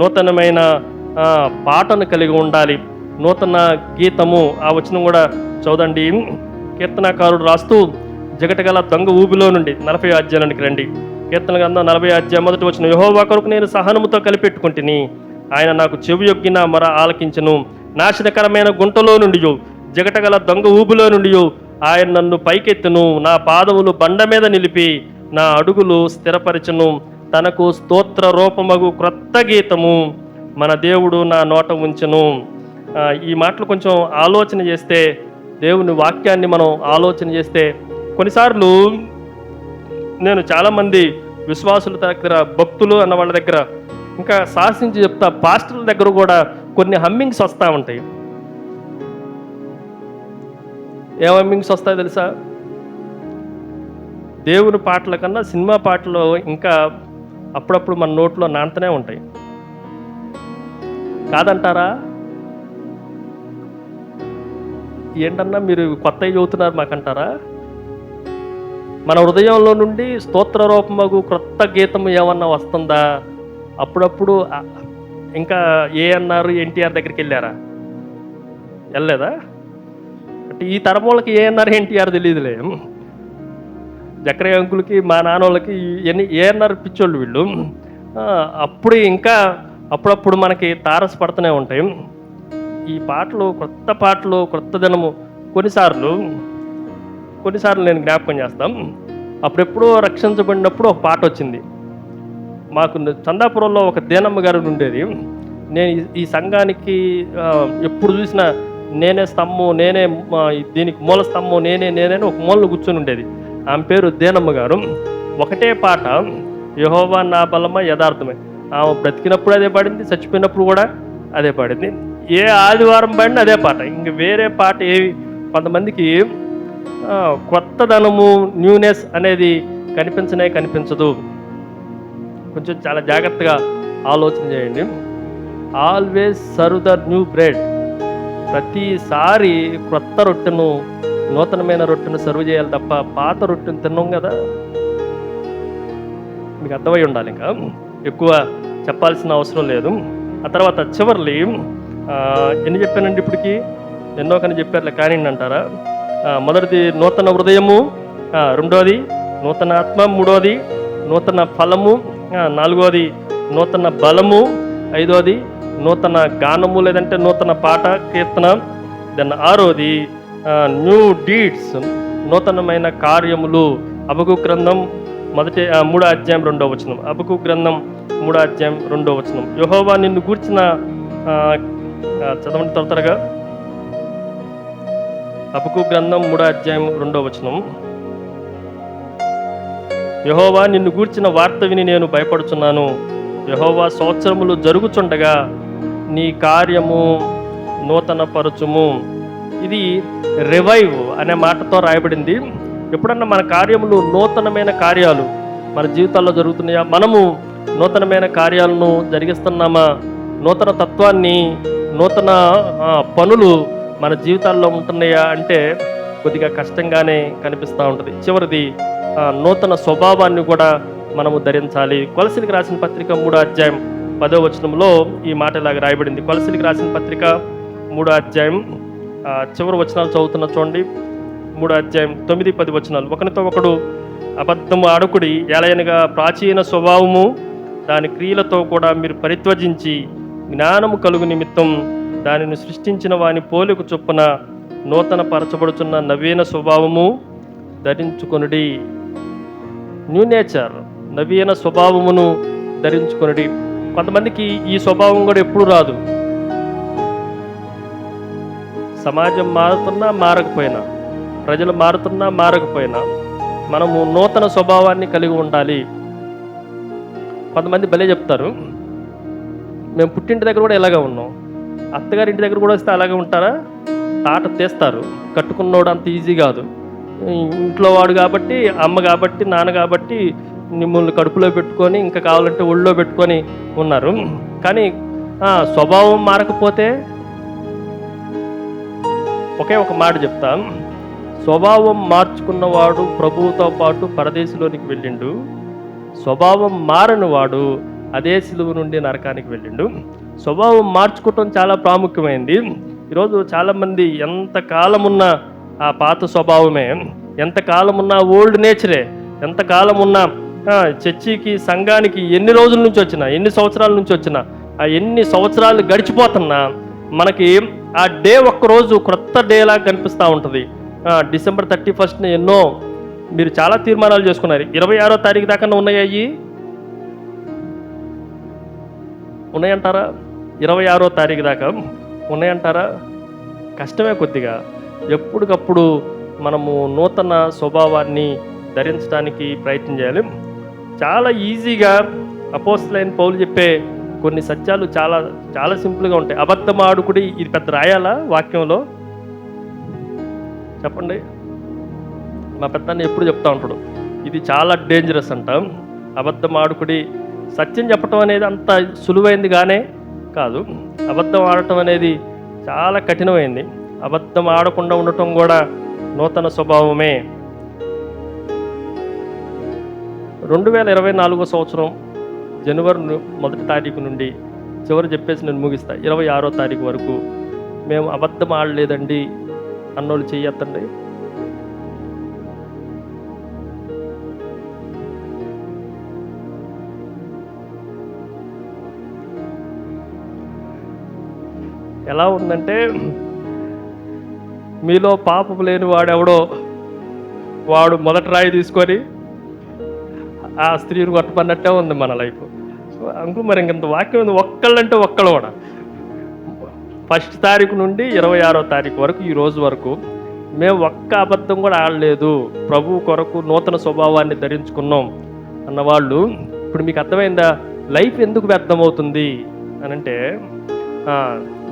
నూతనమైన పాటను కలిగి ఉండాలి, నూతన గీతము. ఆ వచనం కూడా చదవండి. కీర్తనాకారుడు రాస్తూ జగటగల దొంగ ఊబిలో నుండి 40వ అధ్యాయానికి రండి. కీర్తన గ్రంథం 40వ అధ్యాయం 1వ వచనం, యెహోవా కొరకు నేను సహనముతో కలిపెట్టుకుంటుని, ఆయన నాకు చెవియొగ్గిన మొర ఆలకించును. నాశనకరమైన గుంటలో నుండి, జగటగల దొంగ ఊబిలో నుండి ఆయన నన్ను పైకెత్తును. నా పాదములు బండ మీద నిలిపి నా అడుగులు స్థిరపరచును. తనకు స్తోత్ర రూపమగు క్రొత్త గీతము మన దేవుడు నా నోట ఉంచును. ఈ మాటలు కొంచెం ఆలోచన చేస్తే, దేవుని వాక్యాన్ని మనం ఆలోచన చేస్తే, కొన్నిసార్లు నేను చాలామంది విశ్వాసుల దగ్గర, భక్తులు అన్న వాళ్ళ దగ్గర, ఇంకా శాసించి చెప్తా, పాస్టర్ల దగ్గర కూడా కొన్ని హమ్మింగ్స్ వస్తూ ఉంటాయి. ఏం హమ్మింగ్స్ వస్తాయో తెలుసా? దేవుని పాటల కన్నా సినిమా పాటలు ఇంకా అప్పుడప్పుడు మన నోట్లో నాంతనే ఉంటాయి. కాదంటారా? ఏంటన్నా మీరు కొత్తవి చదువుతున్నారు మాకంటారా? మన హృదయంలో నుండి స్తోత్ర రూపమగు క్రొత్త గీతం ఏమన్నా వస్తుందా? అప్పుడప్పుడు ఇంకా ఏఎన్ఆర్ ఎన్టీఆర్ దగ్గరికి వెళ్ళారా? వెళ్ళలేదా? అంటే ఈ తరం వాళ్ళకి ఏఎన్ఆర్ ఎన్టీఆర్ తెలియదులే. జక్రయ్య అంకులకి, మా నాన్నోళ్ళకి ఏఎన్ఆర్ పిచ్చోళ్ళు వీళ్ళు. అప్పుడు ఇంకా అప్పుడప్పుడు మనకి తారసపడుతూనే ఉంటాయి ఈ పాటలు, కొత్త పాటలు, కొత్త దినము. కొన్నిసార్లు నేను జ్ఞాపకం చేస్తాం. అప్పుడెప్పుడో రక్షించబడినప్పుడు ఒక పాట వచ్చింది. మాకు చందాపురంలో ఒక దేనమ్మ గారు ఉండేది. నేను ఈ సంఘానికి ఎప్పుడు చూసినా నేనే స్తంభం, నేనే దీనికి మూల స్తంభం, నేనే ఒక మూలను కూర్చొని ఉండేది. ఆమె పేరు దేనమ్మ గారు. ఒకటే పాట, యెహోవా నా బలమ యథార్థమే. ఆమె బ్రతికినప్పుడు అదే పాడింది, చచ్చిపోయినప్పుడు కూడా అదే పాడింది. ఏ ఆదివారం పాడినా అదే పాట. ఇంక వేరే పాట ఏవి కొంతమందికి కొత్తదనము, న్యూనెస్ అనేది కనిపించదు. కొంచెం చాలా జాగ్రత్తగా ఆలోచన చేయండి. Always serve the new bread. ప్రతిసారి కొత్త రొట్టెను, నూతనమైన రొట్టెను సర్వ్ చేయాలి తప్ప పాత రొట్టెను తిన్నాం కదా. మీకు అర్థమై ఉండాలి, ఇంకా ఎక్కువ చెప్పాల్సిన అవసరం లేదు. ఆ తర్వాత చివర్లి ఎన్ని చెప్పానండి ఇప్పటికి? ఎన్నో కానీ చెప్పారులే, కానీ అంటారా? మొదటిది నూతన హృదయము, రెండోది నూతన ఆత్మ, మూడోది నూతన ఫలము, నాలుగోది నూతన బలము, ఐదోది నూతన గానము లేదంటే నూతన పాట, కీర్తన. దెన్ ఆరోది న్యూ డీడ్స్, నూతనమైన కార్యములు. హబక్కూకు గ్రంథం 3వ అధ్యాయం 2వ వచనం. హబక్కూకు గ్రంథం 3వ అధ్యాయం 2వ వచనం. యెహోవా నిన్ను గూర్చిన, చదవండి త్వరగా. హబక్కూకు గ్రంథం 3వ అధ్యాయం 2వ వచనం. యెహోవా నిన్ను గూర్చిన వార్త విని నేను భయపడుచున్నాను. యెహోవా సంవత్సరములు జరుగుచుండగా నీ కార్యము నూతన పరచుము. ఇది రివైవ్ అనే మాటతో రాయబడింది. ఎప్పుడన్నా మన కార్యములు, నూతనమైన కార్యాలు మన జీవితాల్లో జరుగుతున్నాయా? మనము నూతనమైన కార్యాలను జరిగిస్తున్నామా? నూతన తత్వాన్ని, నూతన పనులు మన జీవితాల్లో ఉంటున్నాయా అంటే కొద్దిగా కష్టంగానే కనిపిస్తూ ఉంటుంది. చివరిది నూతన స్వభావాన్ని కూడా మనము ధరించాలి. కొలసీలకు రాసిన పత్రిక 3వ అధ్యాయం 10వ వచనంలో ఈ మాట ఇలాగ రాయబడింది. కొలసీలకు రాసిన పత్రిక 3వ అధ్యాయం చివరి వచనాలు చదువుతున్న చూడండి. 3వ అధ్యాయం 9, 10 వచనాలు. ఒకరితో ఒకడు అబద్ధము ఆడకుడి, ఏలయనగా ప్రాచీన స్వభావము దాని క్రియలతో కూడా మీరు పరిత్వజించి జ్ఞానము కలుగు నిమిత్తం దానిని సృష్టించిన వాని పోలిక చొప్పున నూతన పరచబడుచున్న నవీన స్వభావము ధరించుకొనుడి. న్యూ నేచర్, నవీన స్వభావమును ధరించుకొనుడి. కొంతమందికి ఈ స్వభావం కూడా ఎప్పుడు రాదు. సమాజం మారుతున్నా మారకపోయినా, ప్రజలు మారుతున్నా మారకపోయినా మనము నూతన స్వభావాన్ని కలిగి ఉండాలి. కొంతమంది భలే చెప్తారు, మేము పుట్టింటి దగ్గర కూడా ఇలాగే ఉన్నాం, అత్తగారింటి దగ్గర కూడా వస్తే అలాగే ఉంటారా? తాట తీస్తారు. కట్టుకున్నోడు అంత ఈజీ కాదు. ఇంట్లో వాడు కాబట్టి, అమ్మ కాబట్టి, నాన్న కాబట్టి మిమ్మల్ని కడుపులో పెట్టుకొని, ఇంకా కావాలంటే ఒళ్ళో పెట్టుకొని ఉన్నారు. కానీ స్వభావం మారకపోతే ఒకే ఒక మాట చెప్తా, స్వభావం మార్చుకున్నవాడు ప్రభువుతో పాటు పరదేశంలోనికి వెళ్ళిండు, స్వభావం మారని వాడు అదే సిలువ నుండి నరకానికి వెళ్ళిండు. స్వభావం మార్చుకోవటం చాలా ప్రాముఖ్యమైంది. ఈరోజు చాలామంది ఎంతకాలం ఉన్నా ఆ పాత స్వభావమే, ఎంతకాలం ఉన్నా ఓల్డ్ నేచరే, ఎంతకాలం ఉన్నా చర్చికి, సంఘానికి ఎన్ని రోజుల నుంచి వచ్చినా, ఎన్ని సంవత్సరాల నుంచి వచ్చినా, ఆ ఎన్ని సంవత్సరాలు గడిచిపోతున్నా మనకి ఆ డే ఒక్కరోజు క్రొత్త డేలా కనిపిస్తూ ఉంటుంది. డిసెంబర్ 31న ఎన్నో మీరు చాలా తీర్మానాలు చేసుకున్నారు. 26వ తారీఖు దాకా ఉన్నాయి, ఉన్నాయంటారా? 26వ తారీఖు దాకా ఉన్నాయంటారా? కష్టమే కొద్దిగా. ఎప్పటికప్పుడు మనము నూతన స్వభావాన్ని ధరించడానికి ప్రయత్నం చేయాలి. చాలా ఈజీగా అపోస్తలుడైన పౌలు చెప్పే కొన్ని సత్యాలు చాలా చాలా సింపుల్గా ఉంటాయి. అబద్ధం ఆడుకుడి, ఇది పెద్ద రాయాలా వాక్యంలో? చెప్పండి. మా పెద్దాన్ని ఎప్పుడు చెప్తా ఉంటాడు, ఇది చాలా డేంజరస్ అంట. అబద్ధం ఆడుకుడి. సత్యం చెప్పటం అనేది అంత సులువైంది గానే కాదు. అబద్ధం ఆడటం అనేది చాలా కఠినమైంది. అబద్ధం ఆడకుండా ఉండటం కూడా నూతన స్వభావమే. 2024 సంవత్సరం జనవరి 1వ తారీఖు నుండి చివరి చెప్పేసి నేను ముగిస్తా, 26వ తారీఖు వరకు మేము అబద్ధం ఆడలేదండి అన్నోళ్ళు చెయ్యొద్దండి. ఎలా ఉందంటే, మీలో పాపం లేని వాడెవడో వాడు మొదటి రాయి తీసుకొని ఆ స్త్రీని కొట్టమన్నట్టే ఉంది మన లైఫ్. అంకుల్ మరి ఇంకంత వాక్యం ఉంది. ఒక్కళ్ళంటే ఒక్కళ్ళు కూడా 1 తారీఖు నుండి 26వ తారీఖు వరకు, ఈ రోజు వరకు మేము ఒక్క అబద్ధం కూడా ఆడలేదు, ప్రభు కొరకు నూతన స్వభావాన్ని ధరించుకున్నాం అన్నవాళ్ళు ఇప్పుడు మీకు అర్థమైందా లైఫ్ ఎందుకు వ్యర్థమవుతుంది అని అంటే,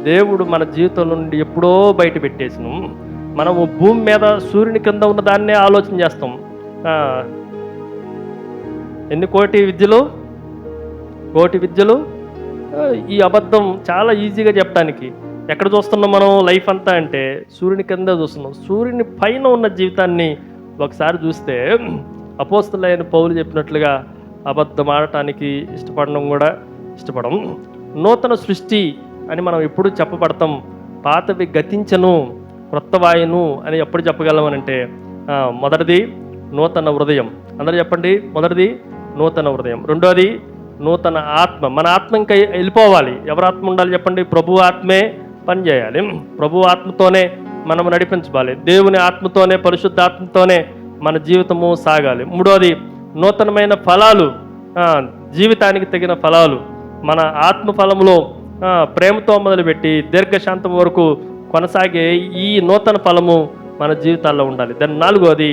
దేవుడు మన జీవితం నుండి ఎప్పుడో బయట పెట్టేసినాం. మనము భూమి మీద సూర్యుని కింద ఉన్న దాన్నే ఆలోచన చేస్తాం. ఎన్ని కోటి విద్యలు ఈ అబద్ధం చాలా ఈజీగా చెప్పడానికి. ఎక్కడ చూస్తున్నాం మనం లైఫ్ అంతా అంటే సూర్యుని కింద చూస్తున్నాం. సూర్యుని పైన ఉన్న జీవితాన్ని ఒకసారి చూస్తే అపోస్తలుడైన పౌలు చెప్పినట్లుగా అబద్ధం ఆడటానికి ఇష్టపడం. నూతన సృష్టి అని మనం ఎప్పుడు చెప్పబడతాం. పాతవి గతించను, క్రొత్తవాయును అని ఎప్పుడు చెప్పగలమనంటే మొదటిది నూతన హృదయం. అందరూ చెప్పండి. మొదటిది నూతన హృదయం. రెండోది నూతన ఆత్మ. మన ఆత్మ ఇంకా వెళ్ళిపోవాలి. ఎవరి ఆత్మ ఉండాలి చెప్పండి? ప్రభు ఆత్మే పనిచేయాలి. ప్రభు ఆత్మతోనే మనం నడిపించాలి. దేవుని ఆత్మతోనే, పరిశుద్ధ ఆత్మతోనే మన జీవితము సాగాలి. మూడోది నూతనమైన ఫలాలు, జీవితానికి తగిన ఫలాలు. మన ఆత్మ ఫలములో ప్రేమతో మొదలుపెట్టి దీర్ఘశాంతం వరకు కొనసాగే ఈ నూతన ఫలము మన జీవితాల్లో ఉండాలి. దాని నాలుగోది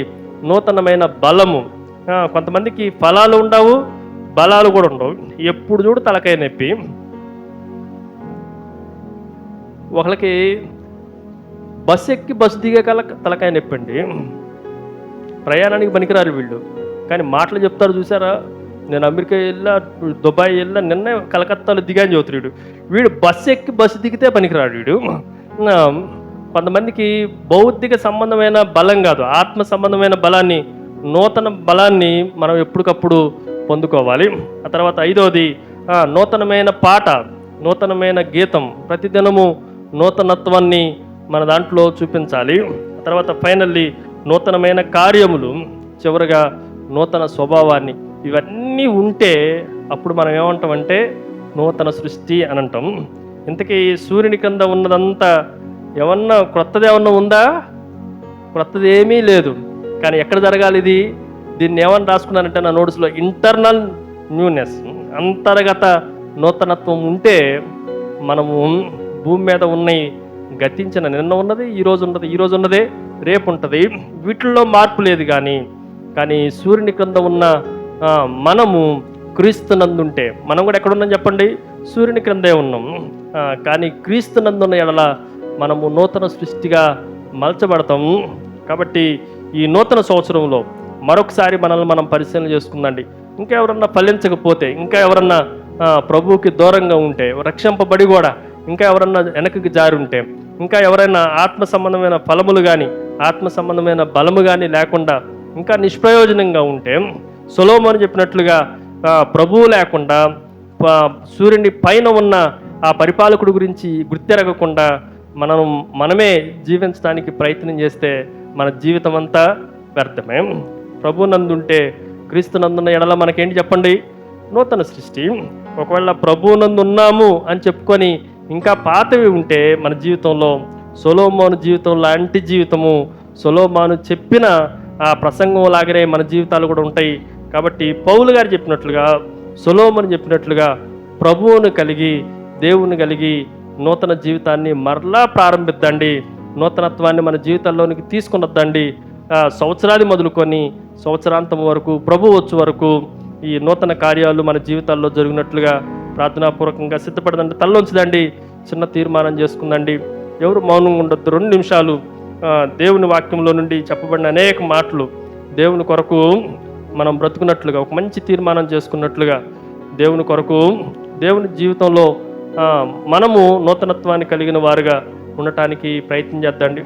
నూతనమైన బలము. కొంతమందికి ఫలాలు ఉండవు, బలాలు కూడా ఉండవు. ఎప్పుడు చూడు తలకాయ నొప్పి. ఒకళ్ళకి బస్సు ఎక్కి బస్సు దిగే తలకాయ నొప్పి అండి. ప్రయాణానికి పనికిరారు వీళ్ళు, కానీ మాటలు చెప్తారు చూసారా. నేను అమెరికా వెళ్ళా, దుబాయ్ వెళ్ళా, నిన్న కలకత్తాలో దిగాని చదువుతాడు వీడు. బస్సు ఎక్కి బస్సు దిగితే పనికిరాడు వీడు. కొంతమందికి భౌతిక సంబంధమైన బలం కాదు, ఆత్మ సంబంధమైన బలాన్ని, నూతన బలాన్ని మనం ఎప్పటికప్పుడు పొందుకోవాలి. ఆ తర్వాత ఐదవది నూతనమైన పాట, నూతనమైన గీతం. ప్రతిదినము నూతనత్వాన్ని మన దాంట్లో చూపించాలి. ఆ తర్వాత ఫైనల్లీ నూతనమైన కార్యములు, చివరిగా నూతన స్వభావాన్ని. ఇవన్నీ ఉంటే అప్పుడు మనం ఏమంటామంటే నూతన సృష్టి అని అంటాం. ఇంతకీ సూర్యుని కింద ఉన్నదంతా ఏమన్నా క్రొత్తది ఏమన్నా ఉందా? క్రొత్తది ఏమీ లేదు. కానీ ఎక్కడ జరగాలి ఇది? దీన్ని ఏమని రాసుకున్నానంటే నా నోట్స్లో ఇంటర్నల్ న్యూనెస్, అంతర్గత నూతనత్వం ఉంటే మనము భూమి మీద ఉన్నాయి గతించిన, నిన్న ఉన్నది ఈ రోజు ఉన్నదే రేపు ఉంటుంది, వీటిల్లో మార్పు లేదు. కానీ సూర్యుని క్రింద ఉన్న మనము క్రీస్తునందుంటే, మనం కూడా ఎక్కడున్నాం చెప్పండి? సూర్యుని క్రిందే ఉన్నాం. కానీ క్రీస్తునందున్న ఎడల మనము నూతన సృష్టిగా మలచబడతాం. కాబట్టి ఈ నూతన సంవత్సరంలో మరొకసారి మనల్ని మనం పరిశీలన చేసుకుందండి. ఇంకా ఎవరన్నా ఫలించకపోతే, ఇంకా ఎవరన్నా ప్రభువుకి దూరంగా ఉంటే, రక్షింపబడి కూడా ఇంకా ఎవరన్నా వెనకకి జారి ఉంటే, ఇంకా ఎవరైనా ఆత్మ సంబంధమైన ఫలములు కానీ, ఆత్మ సంబంధమైన బలము కానీ లేకుండా ఇంకా నిష్ప్రయోజనంగా ఉంటే, సొలొమోను చెప్పినట్లుగా ప్రభువు లేకుండా సూర్యుని పైన ఉన్న ఆ పరిపాలకుడు గురించి గుర్తెరగకుండా మనమే జీవించడానికి ప్రయత్నం చేస్తే మన జీవితం అంతా వ్యర్థమే. ప్రభు నందుంటే, క్రీస్తు నందున్న ఎడల మనకేంటి చెప్పండి? నూతన సృష్టి. ఒకవేళ ప్రభు నందు ఉన్నాము అని చెప్పుకొని ఇంకా పాతవి ఉంటే మన జీవితంలో సొలొమోను జీవితం లాంటి జీవితము, సొలొమోను చెప్పిన ఆ ప్రసంగం లాగానే మన జీవితాలు కూడా ఉంటాయి. కాబట్టి పౌలు గారు చెప్పినట్లుగా, సొలొమోను చెప్పినట్లుగా ప్రభువును కలిగి, దేవుని కలిగి నూతన జీవితాన్ని మరలా ప్రారంభిద్దండి. నూతనత్వాన్ని మన జీవితాల్లోనికి తీసుకున్నద్దండి. సంవత్సరాది మొదలుకొని సంవత్సరాంతం వరకు, ప్రభు వచ్చే వరకు ఈ నూతన కార్యాలు మన జీవితాల్లో జరిగినట్లుగా ప్రార్థనాపూర్వకంగా సిద్ధపడదండి. తల్లోంచదండి, చిన్న తీర్మానం చేసుకుందండి. ఎవరు మౌనంగా ఉండొద్దు. 2 నిమిషాలు దేవుని వాక్యంలో నుండి చెప్పబడిన అనేక మాటలు దేవుని కొరకు మనం బ్రతుకున్నట్లుగా, ఒక మంచి తీర్మానం చేసుకున్నట్లుగా, దేవుని కొరకు, దేవుని జీవితంలో మనము నూతనత్వాన్ని కలిగిన వారుగా ఉండటానికి ప్రయత్నం చేద్దండి.